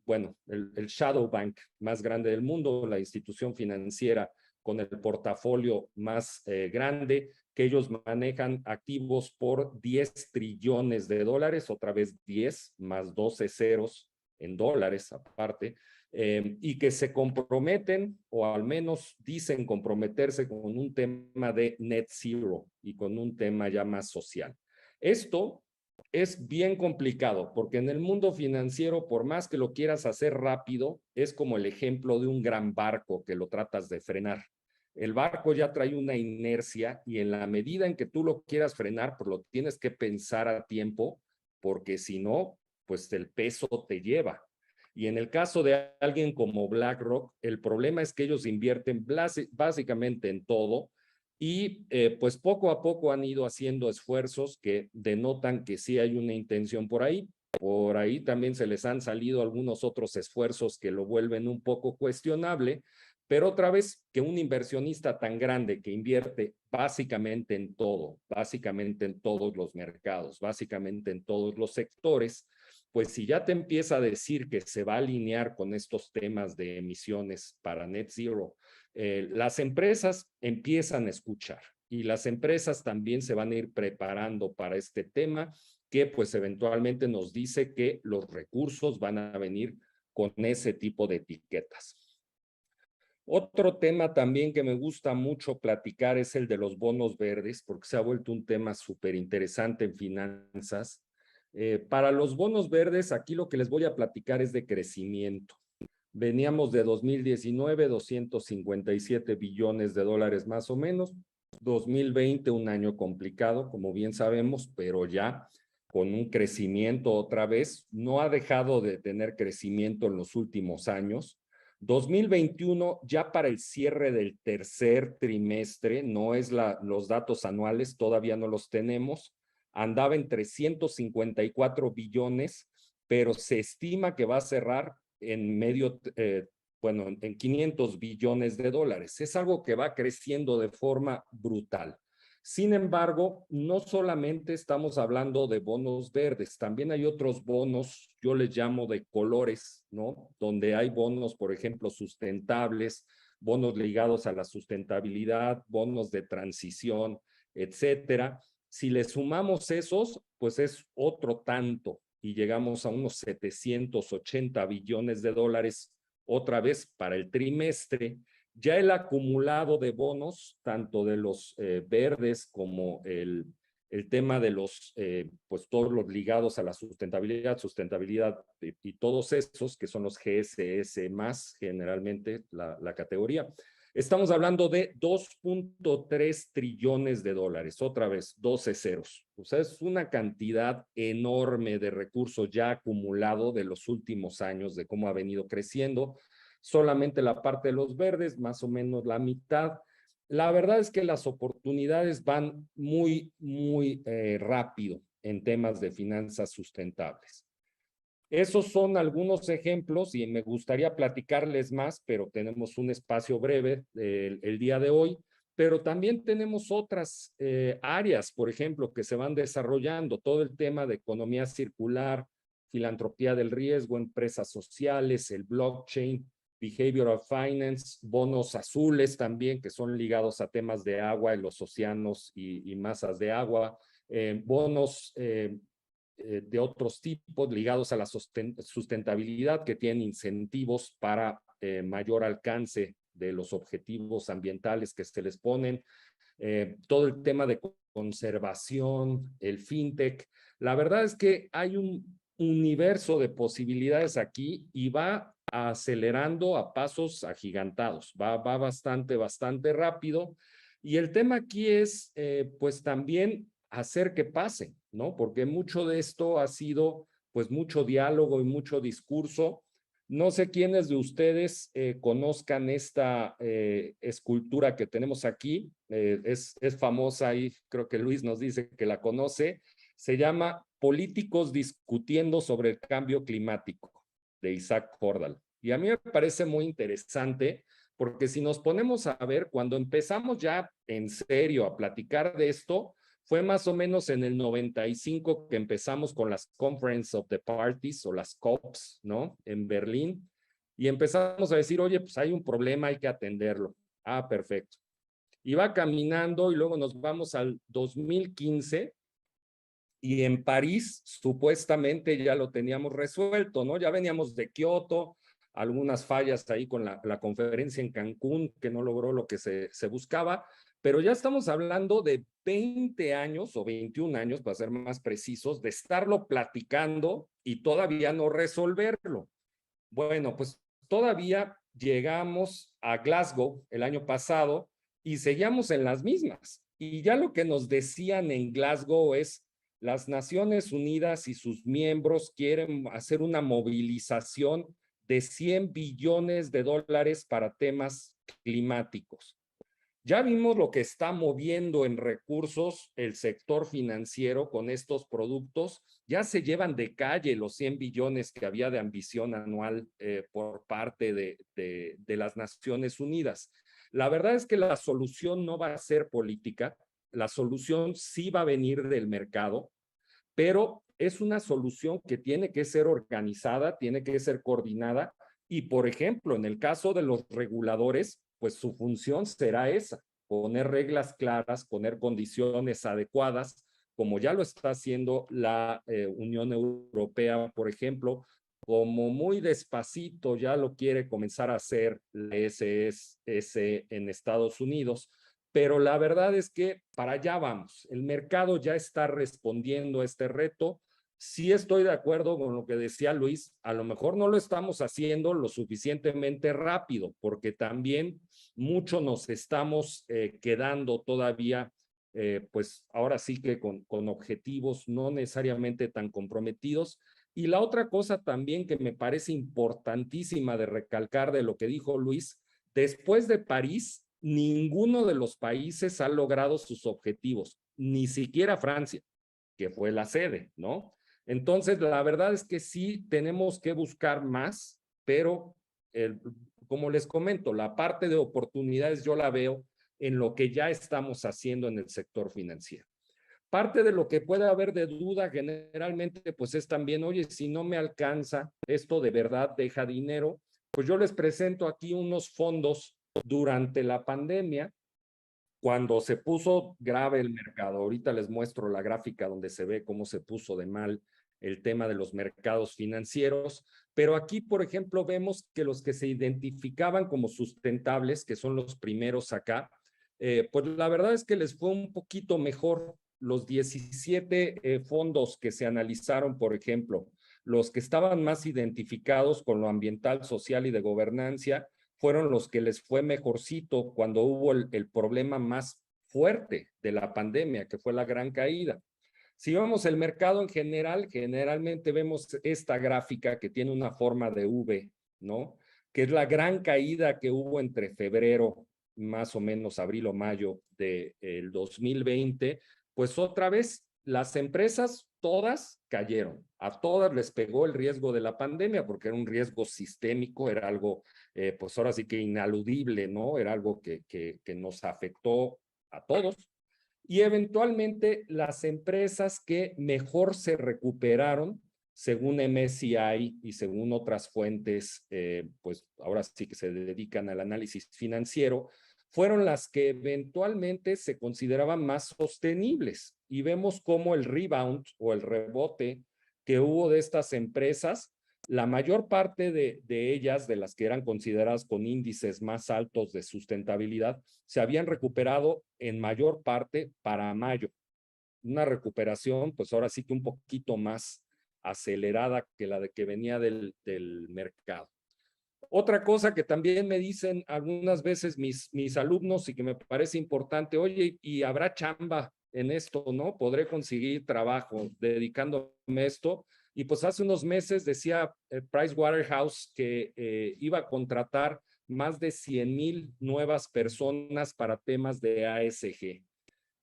bueno, el shadow bank más grande del mundo, la institución financiera con el portafolio más grande, que ellos manejan activos por 10 trillones de dólares, otra vez 10 más 12 ceros en dólares aparte, y que se comprometen, o al menos dicen comprometerse con un tema de net zero y con un tema ya más social. Esto es bien complicado porque en el mundo financiero, por más que lo quieras hacer rápido, es como el ejemplo de un gran barco que lo tratas de frenar. El barco ya trae una inercia y en la medida en que tú lo quieras frenar, pues lo tienes que pensar a tiempo, porque si no, pues el peso te lleva. Y en el caso de alguien como BlackRock, el problema es que ellos invierten básicamente en todo y pues poco a poco han ido haciendo esfuerzos que denotan que sí hay una intención por ahí. Por ahí también se les han salido algunos otros esfuerzos que lo vuelven un poco cuestionable, pero otra vez que un inversionista tan grande que invierte básicamente en todo, básicamente en todos los mercados, básicamente en todos los sectores, pues si ya te empieza a decir que se va a alinear con estos temas de emisiones para net zero, las empresas empiezan a escuchar y las empresas también se van a ir preparando para este tema que pues eventualmente nos dice que los recursos van a venir con ese tipo de etiquetas. Otro tema también que me gusta mucho platicar es el de los bonos verdes, porque se ha vuelto un tema súper interesante en finanzas. Para los bonos verdes, aquí lo que les voy a platicar es de crecimiento. Veníamos de 2019, 257 billones de dólares más o menos. 2020, un año complicado, como bien sabemos, pero ya con un crecimiento otra vez. No ha dejado de tener crecimiento en los últimos años. 2021, ya para el cierre del tercer trimestre, no es los datos anuales, todavía no los tenemos, andaba en 354 billones, pero se estima que va a cerrar en medio, bueno, en 500 billones de dólares. Es algo que va creciendo de forma brutal. Sin embargo, no solamente estamos hablando de bonos verdes, también hay otros bonos, yo les llamo de colores, ¿no? Donde hay bonos, por ejemplo, sustentables, bonos ligados a la sustentabilidad, bonos de transición, etcétera. Si le sumamos esos, pues es otro tanto y llegamos a unos 780 billones de dólares otra vez para el trimestre. Ya el acumulado de bonos, tanto de los verdes como el tema de los, pues todos los ligados a la sustentabilidad y todos esos, que son los GSS más generalmente la categoría. Estamos hablando de 2.3 trillones de dólares, otra vez, 12 ceros. O sea, es una cantidad enorme de recursos ya acumulado de los últimos años, de cómo ha venido creciendo. Solamente la parte de los verdes, más o menos la mitad. La verdad es que las oportunidades van muy rápido en temas de finanzas sustentables. Esos son algunos ejemplos y me gustaría platicarles más, pero tenemos un espacio breve el día de hoy, pero también tenemos otras áreas, por ejemplo, que se van desarrollando, todo el tema de economía circular, filantropía del riesgo, empresas sociales, el blockchain, behavioral finance, bonos azules también, que son ligados a temas de agua en los océanos y masas de agua, bonos de otros tipos ligados a la sustentabilidad que tienen incentivos para mayor alcance de los objetivos ambientales que se les ponen, todo el tema de conservación, el fintech. La verdad es que hay un universo de posibilidades aquí y va acelerando a pasos agigantados, va bastante rápido. Y el tema aquí es, pues también hacer que pase, ¿no? Porque mucho de esto ha sido, pues, mucho diálogo y mucho discurso. No sé quiénes de ustedes conozcan esta escultura que tenemos aquí. Es famosa y creo que Luis nos dice que la conoce. Se llama Políticos discutiendo sobre el cambio climático, de Isaac Hordal. Y a mí me parece muy interesante porque si nos ponemos a ver, cuando empezamos ya en serio a platicar de esto, fue más o menos en el 95 que empezamos con las Conference of the Parties o las COPs, ¿no? En Berlín. Y empezamos a decir, oye, pues hay un problema, hay que atenderlo. Ah, perfecto. Y va caminando y luego nos vamos al 2015 y en París supuestamente ya lo teníamos resuelto, ¿no? Ya veníamos de Kioto, algunas fallas ahí con la conferencia en Cancún que no logró lo que se buscaba, pero ya estamos hablando de 20 años o 21 años, para ser más precisos, de estarlo platicando y todavía no resolverlo. Bueno, pues todavía llegamos a Glasgow el año pasado y seguíamos en las mismas. Y ya lo que nos decían en Glasgow es, las Naciones Unidas y sus miembros quieren hacer una movilización de 100 billones de dólares para temas climáticos. Ya vimos lo que está moviendo en recursos el sector financiero con estos productos. Ya se llevan de calle los 100 billones que había de ambición anual por parte de las Naciones Unidas. La verdad es que la solución no va a ser política, la solución sí va a venir del mercado, pero es una solución que tiene que ser organizada, tiene que ser coordinada y, por ejemplo, en el caso de los reguladores, pues su función será esa, poner reglas claras, poner condiciones adecuadas, como ya lo está haciendo la Unión Europea, por ejemplo, como muy despacito ya lo quiere comenzar a hacer la SS en Estados Unidos, pero la verdad es que para allá vamos. El mercado ya está respondiendo a este reto. Sí estoy de acuerdo con lo que decía Luis, a lo mejor no lo estamos haciendo lo suficientemente rápido, porque también mucho nos estamos quedando todavía, pues ahora sí que con objetivos no necesariamente tan comprometidos. Y la otra cosa también que me parece importantísima de recalcar de lo que dijo Luis, después de París, ninguno de los países ha logrado sus objetivos, ni siquiera Francia, que fue la sede, ¿no? Entonces, la verdad es que sí tenemos que buscar más, pero como les comento, la parte de oportunidades yo la veo en lo que ya estamos haciendo en el sector financiero. Parte de lo que puede haber de duda generalmente, pues es también, oye, si no me alcanza, esto de verdad deja dinero, pues yo les presento aquí unos fondos durante la pandemia, cuando se puso grave el mercado. Ahorita les muestro la gráfica donde se ve cómo se puso de mal el tema de los mercados financieros, pero aquí, por ejemplo, vemos que los que se identificaban como sustentables, que son los primeros acá, pues la verdad es que les fue un poquito mejor. Los 17 fondos que se analizaron, por ejemplo, los que estaban más identificados con lo ambiental, social y de gobernanza, fueron los que les fue mejorcito cuando hubo el problema más fuerte de la pandemia, que fue la gran caída. Si vemos el mercado en general, generalmente vemos esta gráfica que tiene una forma de V, ¿no? Que es la gran caída que hubo entre febrero, más o menos abril o mayo del 2020, pues otra vez las empresas todas cayeron, a todas les pegó el riesgo de la pandemia porque era un riesgo sistémico, era algo pues ahora sí que inaludible, ¿no? Era algo que nos afectó a todos. Y eventualmente las empresas que mejor se recuperaron, según MSCI y según otras fuentes, pues ahora sí que se dedican al análisis financiero, fueron las que eventualmente se consideraban más sostenibles. Y vemos cómo el rebound o el rebote que hubo de estas empresas, la mayor parte de ellas, de las que eran consideradas con índices más altos de sustentabilidad, se habían recuperado en mayor parte para mayo. Una recuperación, pues ahora sí que un poquito más acelerada que la de que venía del mercado. Otra cosa que también me dicen algunas veces mis alumnos y que me parece importante, oye, ¿y habrá chamba en esto, no? ¿Podré conseguir trabajo dedicándome a esto? Y pues hace unos meses decía Pricewaterhouse que iba a contratar más de 100,000 nuevas personas para temas de ASG.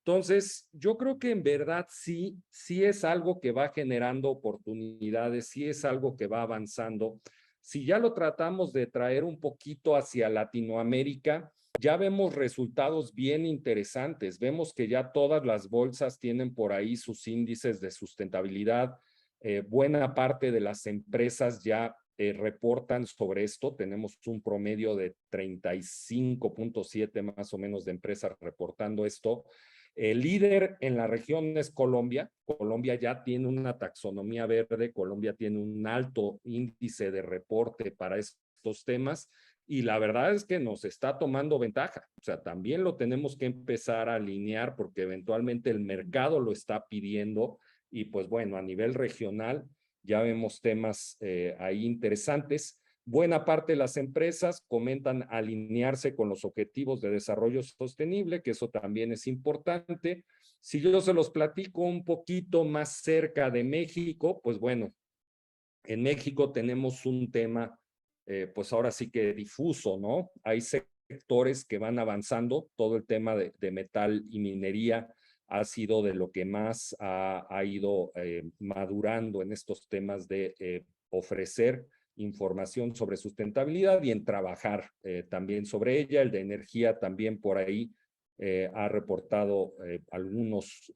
Entonces, yo creo que en verdad sí es algo que va generando oportunidades, sí es algo que va avanzando. Si ya lo tratamos de traer un poquito hacia Latinoamérica, ya vemos resultados bien interesantes. Vemos que ya todas las bolsas tienen por ahí sus índices de sustentabilidad. Buena parte de las empresas ya reportan sobre esto. Tenemos un promedio de 35.7 más o menos de empresas reportando esto. El líder en la región es Colombia. Colombia ya tiene una taxonomía verde, Colombia tiene un alto índice de reporte para estos temas y la verdad es que nos está tomando ventaja. O sea, también lo tenemos que empezar a alinear porque eventualmente el mercado lo está pidiendo y pues bueno, a nivel regional ya vemos temas ahí interesantes. Buena parte de las empresas comentan alinearse con los objetivos de desarrollo sostenible, que eso también es importante. Si yo se los platico un poquito más cerca de México, pues bueno, en México tenemos un tema, pues ahora sí que difuso, ¿no? Hay sectores que van avanzando, todo el tema de metal y minería ha sido de lo que más ha ido madurando en estos temas de ofrecer información sobre sustentabilidad y en trabajar también sobre ella. El de energía también por ahí ha reportado algunos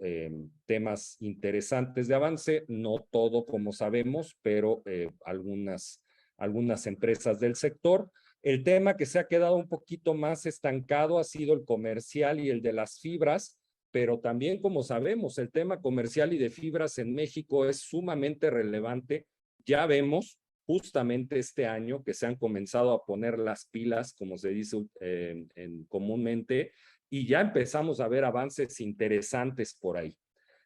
temas interesantes de avance, no todo como sabemos, pero algunas empresas del sector. El tema que se ha quedado un poquito más estancado ha sido el comercial y el de las fibras, pero también como sabemos, el tema comercial y de fibras en México es sumamente relevante. Ya vemos justamente este año que se han comenzado a poner las pilas, como se dice comúnmente, y ya empezamos a ver avances interesantes por ahí.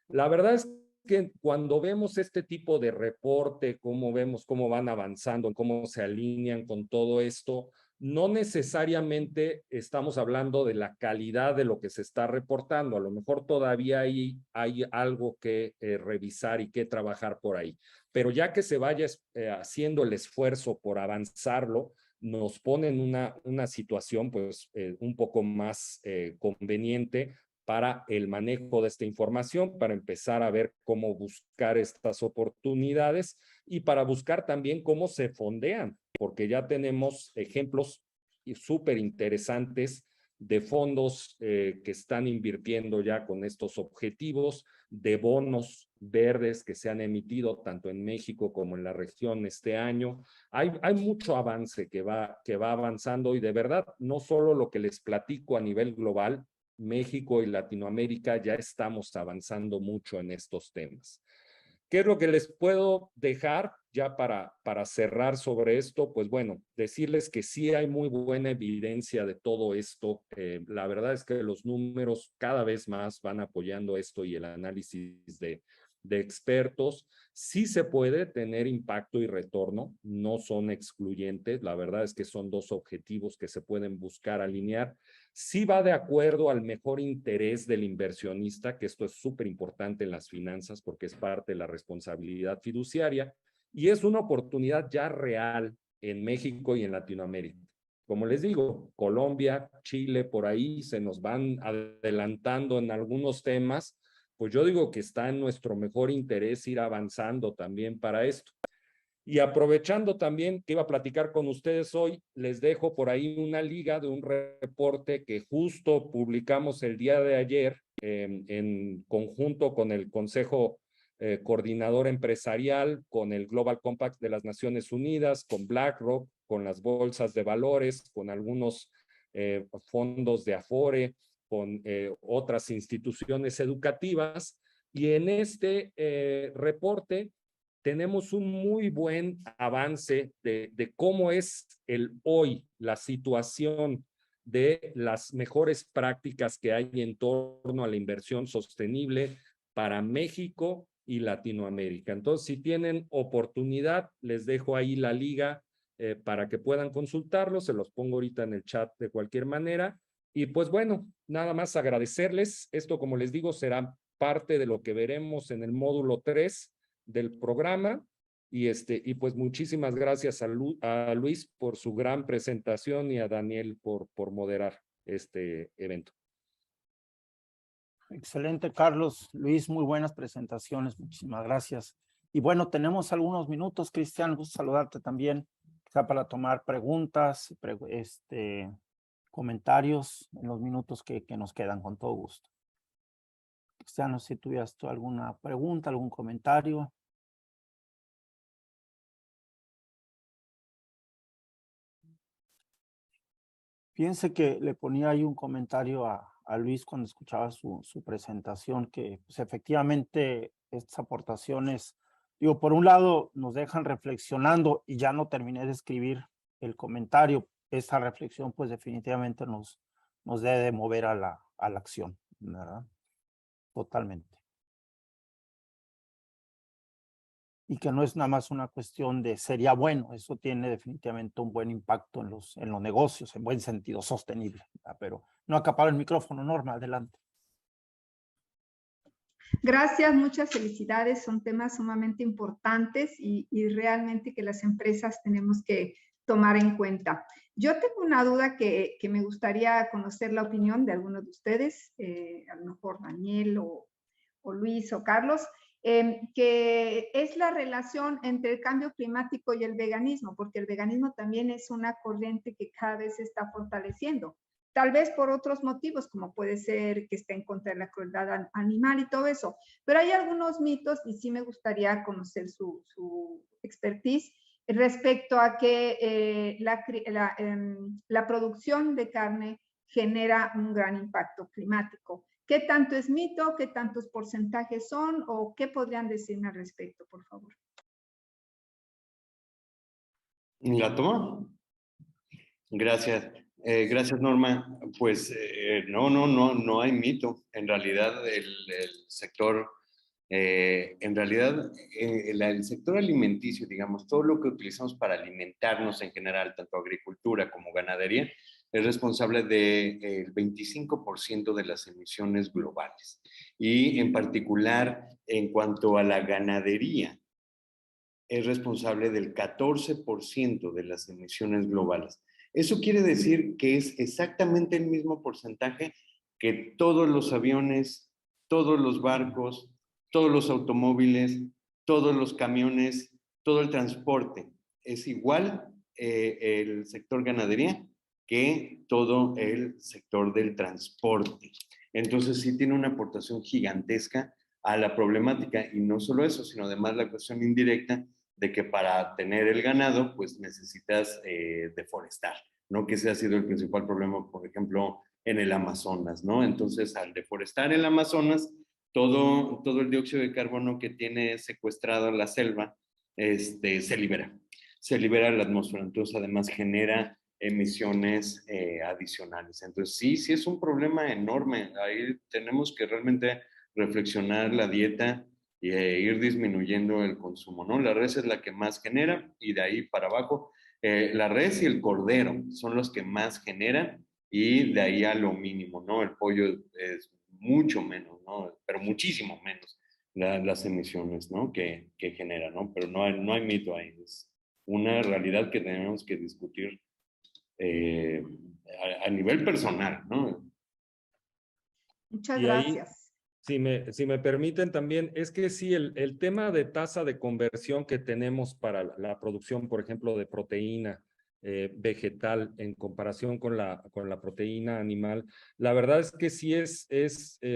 La verdad es que cuando vemos este tipo de reporte, cómo vemos cómo van avanzando, cómo se alinean con todo esto, no necesariamente estamos hablando de la calidad de lo que se está reportando. A lo mejor todavía hay algo que revisar y que trabajar por ahí. Pero ya que se vaya haciendo el esfuerzo por avanzarlo, nos pone en una situación pues un poco más conveniente para el manejo de esta información, para empezar a ver cómo buscar estas oportunidades y para buscar también cómo se fondean, porque ya tenemos ejemplos súper interesantes de fondos que están invirtiendo ya con estos objetivos, de bonos verdes que se han emitido tanto en México como en la región este año. Hay mucho avance que va avanzando y de verdad, no solo lo que les platico a nivel global, México y Latinoamérica ya estamos avanzando mucho en estos temas. ¿Qué es lo que les puedo dejar ya para cerrar sobre esto? Pues bueno, decirles que sí hay muy buena evidencia de todo esto. La verdad es que los números cada vez más van apoyando esto y el análisis de expertos. Sí se puede tener impacto y retorno, no son excluyentes. La verdad es que son dos objetivos que se pueden buscar alinear. Sí va de acuerdo al mejor interés del inversionista, que esto es súper importante en las finanzas porque es parte de la responsabilidad fiduciaria y es una oportunidad ya real en México y en Latinoamérica. Como les digo, Colombia, Chile, por ahí se nos van adelantando en algunos temas, pues yo digo que está en nuestro mejor interés ir avanzando también para esto. Y aprovechando también que iba a platicar con ustedes hoy, les dejo por ahí una liga de un reporte que justo publicamos el día de ayer en conjunto con el Consejo Coordinador Empresarial, con el Global Compact de las Naciones Unidas, con BlackRock, con las bolsas de valores, con algunos fondos de Afore, con otras instituciones educativas. Y en este reporte tenemos un muy buen avance de cómo es el hoy, la situación de las mejores prácticas que hay en torno a la inversión sostenible para México y Latinoamérica. Entonces, si tienen oportunidad, les dejo ahí la liga para que puedan consultarlo. Se los pongo ahorita en el chat de cualquier manera. Y pues bueno, nada más agradecerles. Esto, como les digo, será parte de lo que veremos en el módulo 3 del programa y pues muchísimas gracias a Luis por su gran presentación y a Daniel por moderar este evento. Excelente, Carlos. Luis, muy buenas presentaciones. Muchísimas gracias. Y bueno, tenemos algunos minutos, Cristian. Gusto saludarte también, quizá para tomar preguntas, comentarios en los minutos que nos quedan, con todo gusto. Cristian, no sé si tuvieras tú alguna pregunta, algún comentario. Fíjense que le ponía ahí un comentario a Luis cuando escuchaba su presentación, que pues, efectivamente estas aportaciones, digo, por un lado nos dejan reflexionando y ya no terminé de escribir el comentario. Esa reflexión pues definitivamente nos debe de mover a la acción, ¿verdad? Totalmente. Y que no es nada más una cuestión de sería bueno, eso tiene definitivamente un buen impacto en los negocios, en buen sentido, sostenible, ¿verdad? Pero no acapar el micrófono, Norma, adelante. Gracias, muchas felicidades, son temas sumamente importantes y realmente que las empresas tenemos que tomar en cuenta. Yo tengo una duda que me gustaría conocer la opinión de algunos de ustedes, a lo mejor Daniel o Luis o Carlos, que es la relación entre el cambio climático y el veganismo, porque el veganismo también es una corriente que cada vez se está fortaleciendo. Tal vez por otros motivos, como puede ser que esté en contra de la crueldad animal y todo eso. Pero hay algunos mitos y sí me gustaría conocer su expertise respecto a que la producción de carne genera un gran impacto climático. ¿Qué tanto es mito? ¿Qué tantos porcentajes son? ¿O qué podrían decirme al respecto, por favor? ¿La toma? Gracias. Gracias, Norma. Pues no hay mito. En realidad, el sector, el sector alimenticio, digamos, todo lo que utilizamos para alimentarnos en general, tanto agricultura como ganadería, es responsable del 25% de las emisiones globales. Y en particular, en cuanto a la ganadería, es responsable del 14% de las emisiones globales. Eso quiere decir que es exactamente el mismo porcentaje que todos los aviones, todos los barcos, todos los automóviles, todos los camiones, todo el transporte. Es igual el sector ganadería que todo el sector del transporte. Entonces sí tiene una aportación gigantesca a la problemática. Y no solo eso, sino además la cuestión indirecta de que para tener el ganado, pues necesitas deforestar, ¿no? Que ese ha sido el principal problema, por ejemplo, en el Amazonas, ¿no? Entonces, al deforestar el Amazonas, todo el dióxido de carbono que tiene secuestrado la selva, se libera a la atmósfera. Entonces, además genera emisiones adicionales. Entonces, sí es un problema enorme. Ahí tenemos que realmente reflexionar la dieta y ir disminuyendo el consumo, ¿no? La res es la que más genera y de ahí para abajo, la res y el cordero son los que más generan y de ahí a lo mínimo, ¿no? El pollo es mucho menos, ¿no? Pero muchísimo menos las emisiones, ¿no? Que genera, ¿no? Pero no hay mito ahí, es una realidad que tenemos que discutir a nivel personal, ¿no? Muchas Y ahí, gracias. si me permiten también, es que sí, el tema de tasa de conversión que tenemos para la producción, por ejemplo, de proteína vegetal en comparación con la proteína animal, la verdad es que sí es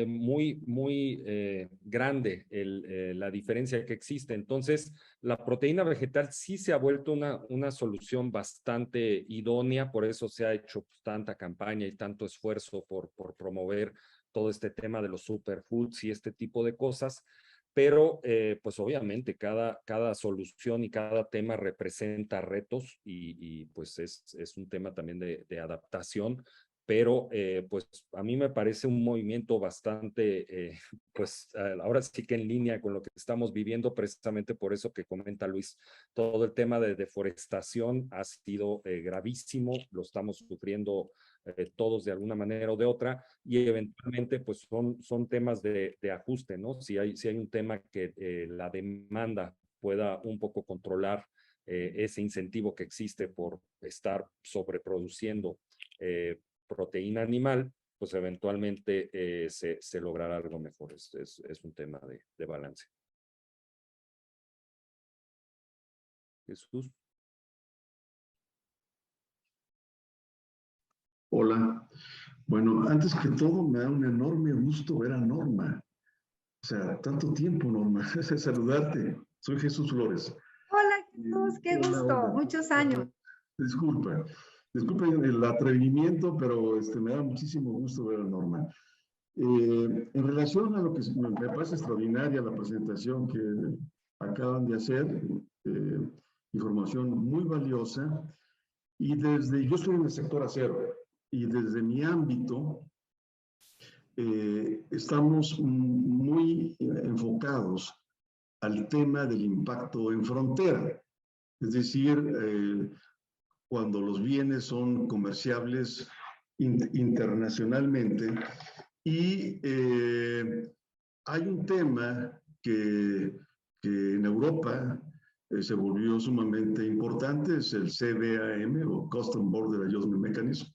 muy grande la diferencia que existe. Entonces, la proteína vegetal sí se ha vuelto una solución bastante idónea, por eso se ha hecho tanta campaña y tanto esfuerzo por promover todo este tema de los superfoods y este tipo de cosas, pero pues obviamente cada solución y cada tema representa retos y pues es un tema también de adaptación, pero pues a mí me parece un movimiento bastante, pues ahora sí que en línea con lo que estamos viviendo, precisamente por eso que comenta Luis, todo el tema de deforestación ha sido gravísimo, lo estamos sufriendo todos de alguna manera o de otra, y eventualmente pues son temas de ajuste, ¿no? Si hay un tema que la demanda pueda un poco controlar ese incentivo que existe por estar sobreproduciendo proteína animal, pues eventualmente se logrará algo mejor. Es un tema de balance. Jesús. Hola. Bueno, antes que todo, me da un enorme gusto ver a Norma. O sea, tanto tiempo, Norma. Saludarte. Soy Jesús Flores. Hola, Jesús, qué Hola, gusto. hola. Muchos años. Disculpa el atrevimiento, pero me da muchísimo gusto ver a Norma. En relación a lo que me parece extraordinaria la presentación que acaban de hacer, información muy valiosa, y yo estoy en el sector acero, y desde mi ámbito, estamos muy enfocados al tema del impacto en frontera, es decir, cuando los bienes son comerciables internacionalmente. Y hay un tema que en Europa se volvió sumamente importante, es el CBAM o Custom Border Adjustment Mechanism.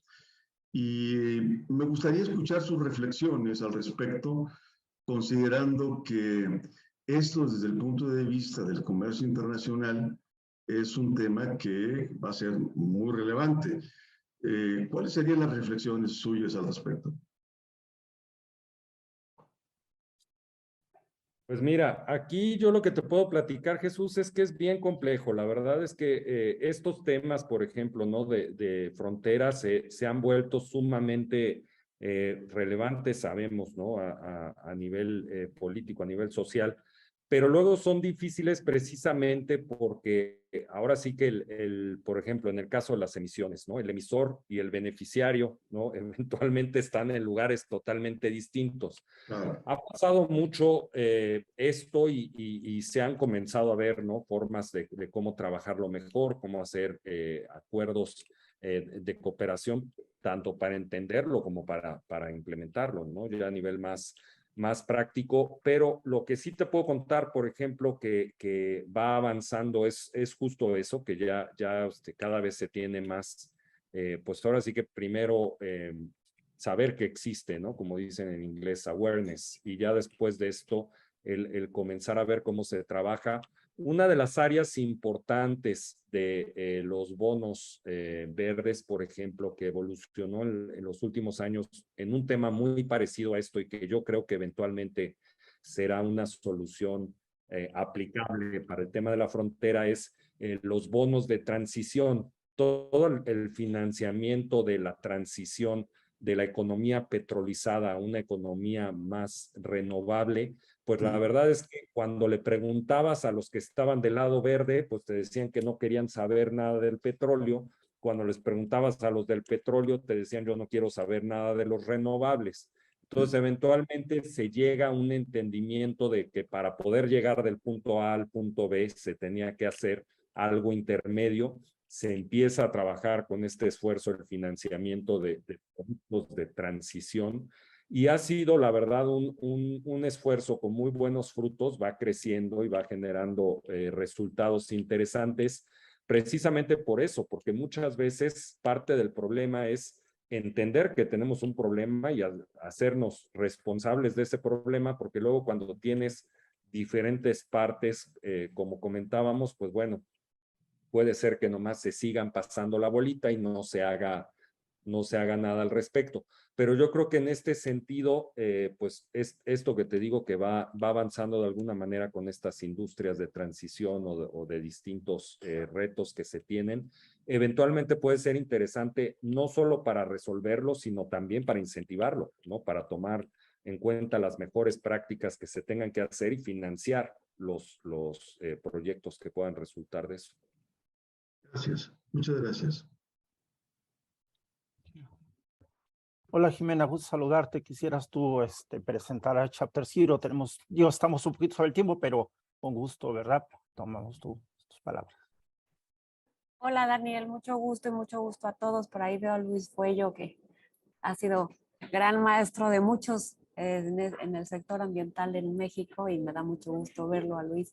Y me gustaría escuchar sus reflexiones al respecto, considerando que esto desde el punto de vista del comercio internacional es un tema que va a ser muy relevante. ¿Cuáles serían las reflexiones suyas al respecto? Pues mira, aquí yo lo que te puedo platicar, Jesús, es que es bien complejo. La verdad es que estos temas, por ejemplo, ¿no? de fronteras se han vuelto sumamente relevantes, sabemos, ¿no? A nivel político, a nivel social, pero luego son difíciles precisamente porque ahora sí que por ejemplo, en el caso de las emisiones, ¿no? El emisor y el beneficiario, ¿no? Eventualmente están en lugares totalmente distintos. Claro. Ha pasado mucho esto y se han comenzado a ver, ¿no? Formas de cómo trabajarlo mejor, cómo hacer acuerdos de cooperación, tanto para entenderlo como para implementarlo, ¿no? Ya a nivel más práctico, pero lo que sí te puedo contar, por ejemplo, que va avanzando es justo eso, que ya cada vez se tiene más, pues ahora sí que primero saber que existe, ¿no? Como dicen en inglés, awareness, y ya después de esto, el comenzar a ver cómo se trabaja. Una de las áreas importantes de los bonos verdes, por ejemplo, que evolucionó en los últimos años en un tema muy parecido a esto y que yo creo que eventualmente será una solución aplicable para el tema de la frontera es los bonos de transición, todo el financiamiento de la transición de la economía petrolizada a una economía más renovable. Pues la verdad es que cuando le preguntabas a los que estaban del lado verde, pues te decían que no querían saber nada del petróleo. Cuando les preguntabas a los del petróleo, te decían yo no quiero saber nada de los renovables. Entonces, eventualmente se llega a un entendimiento de que para poder llegar del punto A al punto B se tenía que hacer algo intermedio. Se empieza a trabajar con este esfuerzo el financiamiento de productos de transición y ha sido, la verdad, un esfuerzo con muy buenos frutos, va creciendo y va generando resultados interesantes, precisamente por eso, porque muchas veces parte del problema es entender que tenemos un problema y hacernos responsables de ese problema, porque luego cuando tienes diferentes partes, como comentábamos, pues bueno, puede ser que nomás se sigan pasando la bolita y no se haga nada al respecto. Pero yo creo que en este sentido, pues es esto que te digo que va avanzando de alguna manera con estas industrias de transición o de distintos retos que se tienen. Eventualmente puede ser interesante no solo para resolverlo, sino también para incentivarlo, ¿no? Para tomar en cuenta las mejores prácticas que se tengan que hacer y financiar los proyectos que puedan resultar de eso. Gracias, muchas gracias. Hola Jimena, gusto saludarte. Quisieras tú presentar a Chapter Zero. Estamos un poquito sobre el tiempo, pero con gusto, ¿verdad? Tomamos tus palabras. Hola Daniel, mucho gusto y mucho gusto a todos. Por ahí veo a Luis Fuello, que ha sido gran maestro de muchos en el sector ambiental en México y me da mucho gusto verlo a Luis.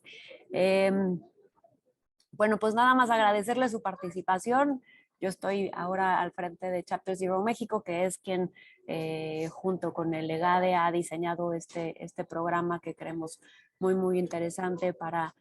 Bueno, pues nada más agradecerle su participación. Yo estoy ahora al frente de Chapter Zero México, que es quien junto con el EGADE ha diseñado este programa que creemos muy, muy interesante para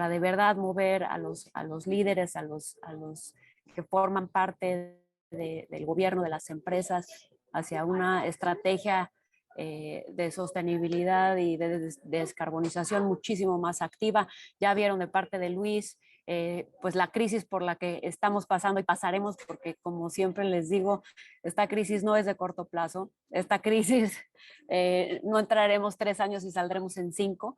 de verdad mover a los líderes, a los que forman parte del gobierno, de las empresas, hacia una estrategia de sostenibilidad y de descarbonización muchísimo más activa. Ya vieron de parte de Luis pues la crisis por la que estamos pasando y pasaremos, porque como siempre les digo, esta crisis no es de corto plazo, esta crisis no entraremos 3 años y saldremos en 5,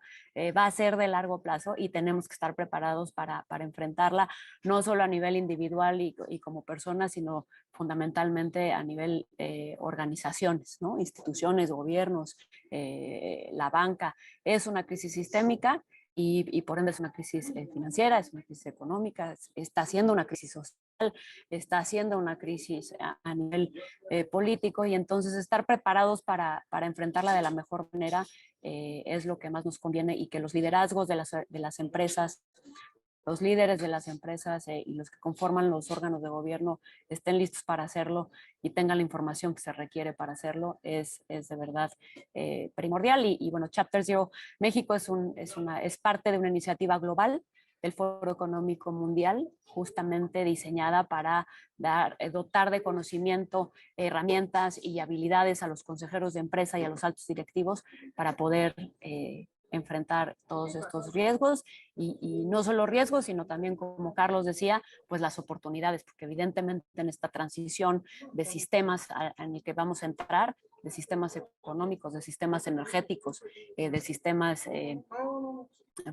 va a ser de largo plazo y tenemos que estar preparados para enfrentarla, no solo a nivel individual y como personas, sino fundamentalmente a nivel organizaciones, ¿no? Instituciones, gobiernos, la banca. Es una crisis sistémica y por ende es una crisis financiera, es una crisis económica, está siendo una crisis social, está siendo una crisis a nivel político, y entonces estar preparados para enfrentarla de la mejor manera es lo que más nos conviene, y que los liderazgos de las empresas, los líderes de las empresas y los que conforman los órganos de gobierno estén listos para hacerlo y tengan la información que se requiere para hacerlo, es de verdad primordial. Y bueno, Chapter Zero México es parte de una iniciativa global del Foro Económico Mundial, justamente diseñada para dotar de conocimiento, herramientas y habilidades a los consejeros de empresa y a los altos directivos para poder enfrentar todos estos riesgos y no solo riesgos, sino también, como Carlos decía, pues las oportunidades, porque evidentemente en esta transición de sistemas en el que vamos a entrar, de sistemas económicos, de sistemas energéticos, de sistemas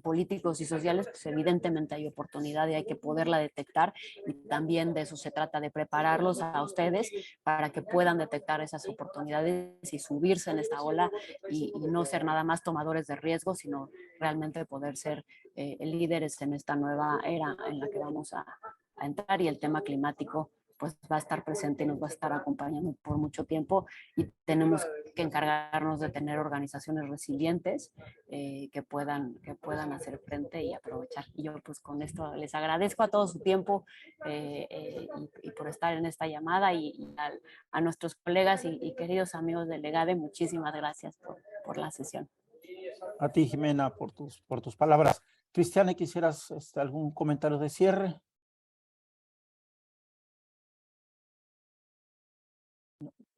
políticos y sociales, pues evidentemente hay oportunidad y hay que poderla detectar, y también de eso se trata, de prepararlos a ustedes para que puedan detectar esas oportunidades y subirse en esta ola y no ser nada más tomadores de riesgo, sino realmente poder ser líderes en esta nueva era en la que vamos a entrar, y el tema climático pues va a estar presente y nos va a estar acompañando por mucho tiempo, y tenemos que encargarnos de tener organizaciones resilientes que puedan hacer frente y aprovechar. Y yo pues con esto les agradezco a todo su tiempo y por estar en esta llamada, y a nuestros colegas y queridos amigos del EGADE, muchísimas gracias por la sesión. A ti, Jimena, por tus palabras. Cristiane, ¿quisieras algún comentario de cierre?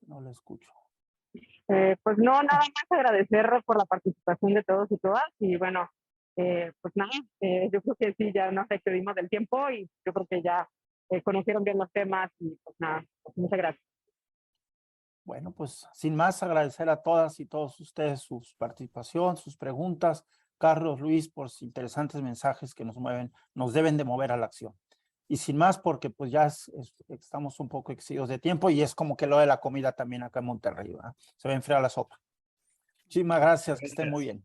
No la escucho. Pues no, nada más agradecer por la participación de todos y todas. Y bueno, pues nada, yo creo que sí, ya nos excedimos del tiempo y yo creo que ya conocieron bien los temas y pues nada, pues muchas gracias. Bueno, pues sin más agradecer a todas y todos ustedes su participación, sus preguntas. Carlos, Luis, por sus interesantes mensajes que nos mueven, nos deben de mover a la acción. Y sin más, porque pues ya estamos un poco excedidos de tiempo y es como que lo de la comida también acá en Monterrey, ¿verdad? Se va a enfriar la sopa. Muchísimas gracias, que estén muy bien.